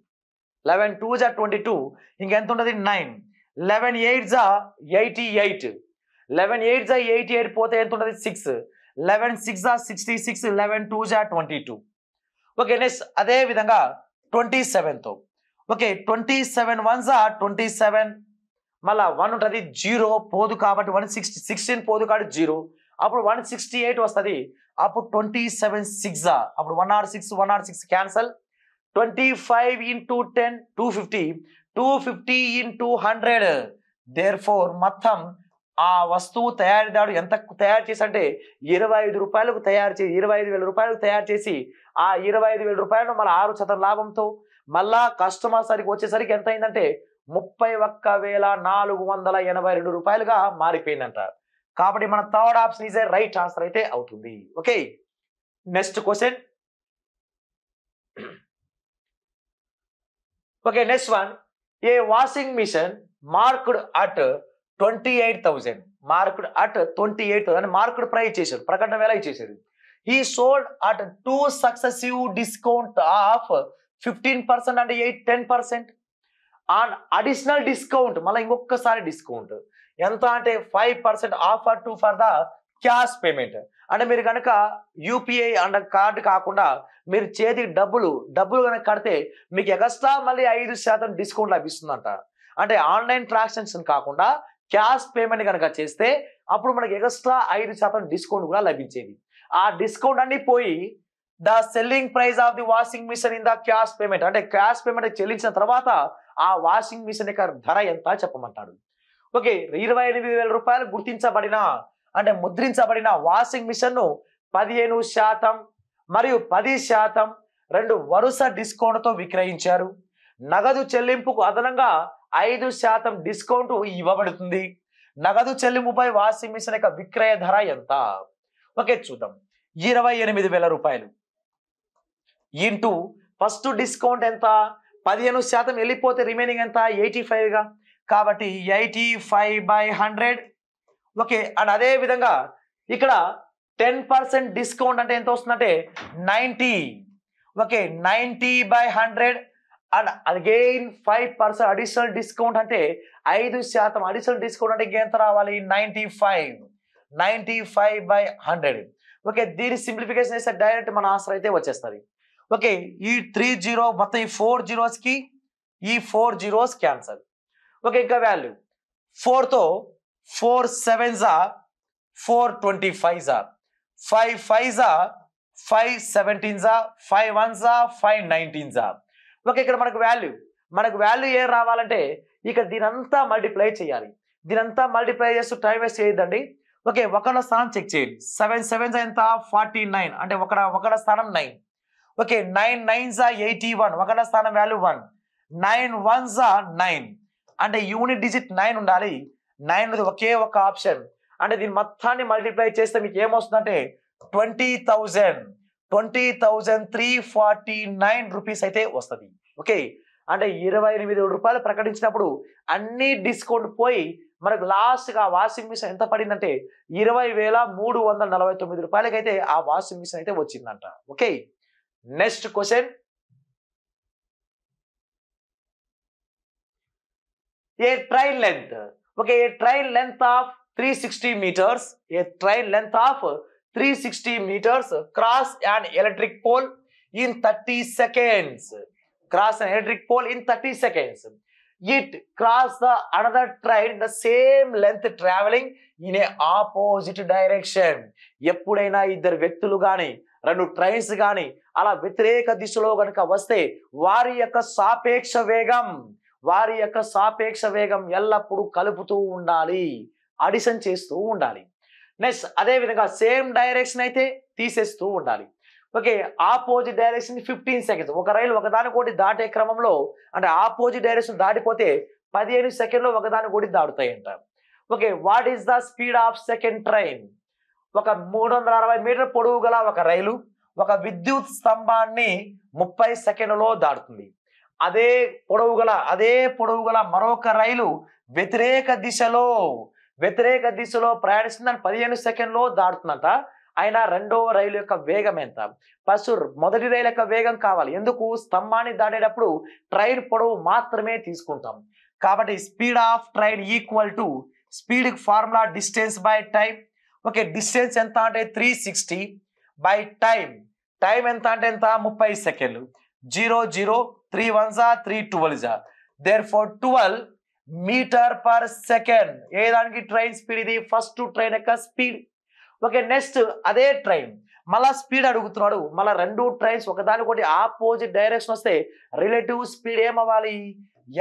11 2s 22, ఇంకెంత ఉంటుంది 9, 11 8s 88, 11 8s 88 పోతే ఎంత ఉంటుంది 6, 11 6s 66, 11 2s 22. ఓకే నెక్స్ట్ అదే విధంగా 27తో ఓకే 27 1s 27, మళ్ళా 1 ఉంటుంది 0 పోదు కాబట్టి 16 పోదు కాబట్టి 0, అప్పుడు 168 వస్తుంది. అప్పుడు 27 6 అప్పుడు 106 క్యాన్సల్. 25 into 10 250, 250 into 100. దేర్ఫోర్ మొత్తం ఆ వస్తువు తయారీదారు ఎంత తయారు చేసి అంటే 25 రూపాయలకు తయారు చేసి 25,000 రూపాయలకు తయారు చేసి ఆ 25,000 రూపాయలను మళ్ళీ 6% లాభంతో మళ్ళా కస్టమర్ సరికి వచ్చేసరికి ఎంత అయిందంటే 31,482 రూపాయలుగా మారిపోయిందంట. కాబట్టి మన third option is a right answer అయితే అవుతుంది. Okay next question. Okay next one. A washing machine marked at 28,000, marked at 28,000 అని మార్క్డ్ ప్రైస్ చేశారు, ప్రకటన వేళ ఇచ్చేసారు. He sold at 2 successive discount of 15% అంటే 10% ఆన్ అడిషనల్ డిస్కౌంట్, మళ్ళీ ఇంకొకసారి డిస్కౌంట్ ఎంత అంటే 5% offer to for the cash payment. అంటే మీరు కనుక యూపీఐ అండ్ కార్డు కాకుండా మీరు చేతికి డబ్బులు కనుక కడితే మీకు ఎక్స్ట్రా మళ్ళీ 5% డిస్కౌంట్ లభిస్తుందంట. అంటే ఆన్లైన్ ట్రాన్సాక్షన్ కాకుండా క్యాష్ పేమెంట్ కనుక చేస్తే అప్పుడు మనకి ఎక్స్ట్రా 5% డిస్కౌంట్ కూడా లభించేది. ఆ డిస్కౌంట్ అన్ని పోయి the selling price of the washing mission in the cash payment, అంటే క్యాష్ పేమెంట్ చెల్లించిన తర్వాత ఆ వాషింగ్ మిషన్ యొక్క ధర ఎంత చెప్పమంటాడు. ఓకే 28,000 రూపాయలు గుర్తించబడిన అంటే ముద్రించబడిన వాషింగ్ మిషన్ ను 15% మరియు 10% రెండు వరుస డిస్కౌంట్తో విక్రయించారు. నగదు చెల్లింపుకు అదనంగా 5% డిస్కౌంట్ ఇవ్వబడుతుంది. నగదు చెల్లింపుపై వాషింగ్ మిషన్ యొక్క విక్రయ ధర ఎంత? ఓకే చూద్దాం. 28,000 రూపాయలు ఇంటూ ఫస్ట్ డిస్కౌంట్ ఎంత 15% వెళ్ళిపోతే రిమైనింగ్ ఎంత 85గా, కాబట్టి 85/100. ఓకే అండ్ అదే విధంగా ఇక్కడ 10% డిస్కౌంట్ అంటే ఎంత వస్తుందంటే 90. Okay 90/100 and again 5% additional discount అంటే 5% అడిషనల్ డిస్కౌంట్ అంటే ఎంత రావాలి 95/100. ఓకే దీని సింప్లిఫికేషన్ చేస్తే డైరెక్ట్ మన ఆన్సర్ అయితే వచ్చేస్తుంది. ఓకే ఈ 30 మొత్తం ఈ 4 zeros ఈ 4 zeros క్యాన్సల్. ఓకే ఇంకా value 4తో 4 7s 425s 5 5s 5 17s 5 1s 5 19s. Okay ఇక్కడ మనకు వాల్యూ ఏం రావాలంటే ఇక్కడ దీనంతా మల్టిప్లై చేయాలి. దీనంతా మల్టిప్లై చేస్తూ టైం వేస్ట్ చేయొద్దండి. ఓకే ఒకళ్ళ స్థానం చెక్ చేయండి. 7 7s ఎంత 49 అంటే ఒకళ్ళ స్థానం 9. ఓకే 9 9s 81 ఒకళ్ళ స్థానం వాల్యూ 1. 9 1s 9 అంటే యూనిట్ డిజిట్ 9 ఉండాలి. 9 ఒకే ఒక ఆప్షన్. అంటే దీని మొత్తాన్ని మల్టిప్లై చేస్తే మీకు ఏమొస్తుందంటే 20,349 రూపీస్ అయితే వస్తుంది. ఓకే అంటే 28,000 రూపాయలు ప్రకటించినప్పుడు అన్ని డిస్కౌంట్ పోయి మనకు లాస్ట్గా వాషింగ్ మిషన్ ఎంత పడిందంటే 20,349 రూపాయలకి అయితే ఆ వాషింగ్ మిషన్ అయితే వచ్చిందంట. Okay next question. A train length okay A train length of 360 meters, a train length of 360 meters cross an electric pole in 30 seconds. Cross an electric pole in 30 seconds. It cross the another train the same length traveling in a opposite direction. ఎప్పుడైనా ఇద్దరు వ్యక్తులు గాని రెండు trains గాని అలా వ్యతిరేక దిశలో గనుక వస్తే వారి యొక్క సాపేక్ష వేగం ఎల్లప్పుడూ కలుపుతూ ఉండాలి, అడిషన్ చేస్తూ ఉండాలి. నెక్స్ట్ అదే విధంగా సేమ్ డైరెక్షన్ అయితే తీసేస్తూ ఉండాలి. Okay opposite direction 15 seconds. ఒక రైలు ఒకదానికోటి దాటే క్రమంలో అంటే ఆపోజిట్ డైరెక్షన్ దాటిపోతే 15 సెకండ్లో ఒకదానికోటి దాటుతాయంట. Okay what is the speed of second train? ఒక 360 మీటర్ పొడవు గల ఒక రైలు ఒక విద్యుత్ స్తంభాన్ని 30 సెకండ్లలో దాటుతుంది. అదే పొడవు గల మరొక రైలు వ్యతిరేక దిశలో ప్రయాణిస్తుందని 15 సెకండ్లో దాటుతుందంట. అయినా రెండవ రైలు యొక్క వేగం ఎంత? ఫస్ట్ మొదటి రైలు యొక్క వేగం కావాలి. ఎందుకు? స్తంభాన్ని దాటేటప్పుడు ట్రైన్ పొడవు మాత్రమే తీసుకుంటాం. కాబట్టి speed of train equal to speed formula distance by time. Okay, distance ఎంత అంటే 360 బై టైం. టైం ఎంత అంటే ఎంత? 30 సెకండ్లు. 0 0 3 1 3 12 therefore 12 మీటర్ పర్ సెకండ్. ఏ దానికి ట్రైన్ స్పీడ్ ఇది? ఫస్ట్ ట్రైన్ యొక్క స్పీడ్. ఓకే, నెక్స్ట్ అదే ట్రైన్ మళ్ళా స్పీడ్ అడుగుతున్నాడు. మళ్ళీ రెండు ట్రైన్స్ ఒకదానికొకటి ఆపోజిట్ డైరెక్షన్ వస్తే రిలేటివ్ స్పీడ్ ఏమవ్వాలి?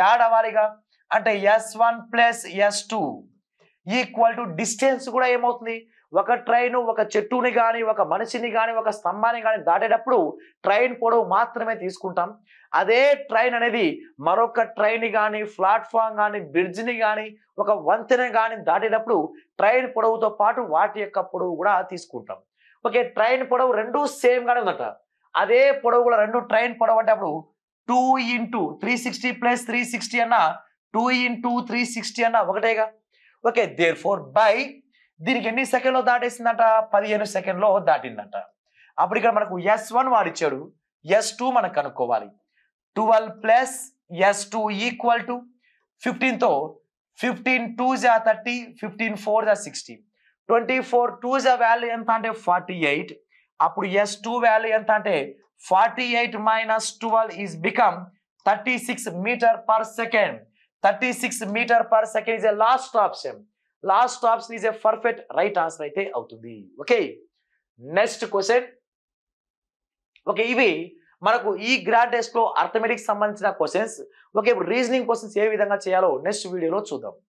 యాడ్ అవ్వాలిగా. అంటే S1 plus S2 equal to distance కూడా ఏమవుతుంది? ఒక ట్రైన్ ఒక చెట్టుని కానీ ఒక మనిషిని కానీ ఒక స్తంభాన్ని కానీ దాటేటప్పుడు ట్రైన్ పొడవు మాత్రమే తీసుకుంటాం. అదే ట్రైన్ అనేది మరొక ట్రైన్ కానీ ప్లాట్ఫామ్ కానీ బ్రిడ్జ్ని కానీ ఒక వంతెన కానీ దాటేటప్పుడు ట్రైన్ పొడవుతో పాటు వాటి యొక్క పొడవు కూడా తీసుకుంటాం. ఓకే, ట్రైన్ పొడవు రెండు సేమ్ గానే ఉందట. అదే పొడవు కూడా రెండు ట్రైన్ పొడవు అంటే అప్పుడు 2 × 360 ప్లస్ 360 అన్న 2 × 360 అన్న ఒకటేగా. ఓకే, therefore బై దీనికి ఎన్ని సెకండ్లో దాటేసిందంట? 15 సెకండ్లో దాటిందంట. అప్పుడు ఇక్కడ మనకు S1 వాడిచ్చాడు, S2 మనకు కనుక్కోవాలి. 12 ప్లస్ S2 ఈక్వల్ టు 15తో 15 2 30 15 4 60 24 2 వాల్యూ ఎంత అంటే 48. అప్పుడు S2 వాల్యూ ఎంత అంటే 48 minus 12 is become 36 metre per second. 36 metre per second is a last option. Last option is a perfect right answer అయితే అవుతుంది. Okay, next question. ఓకే, ఇవి మనకు ఈ గ్రాడ్ టెస్ట్ లో అర్థమెటిక్స్ సంబంధించిన క్వశ్చన్స్. ఓకే, ఇప్పుడు రీజనింగ్ క్వశ్చన్స్ ఏ విధంగా చేయాలో నెక్స్ట్ వీడియోలో చూద్దాం.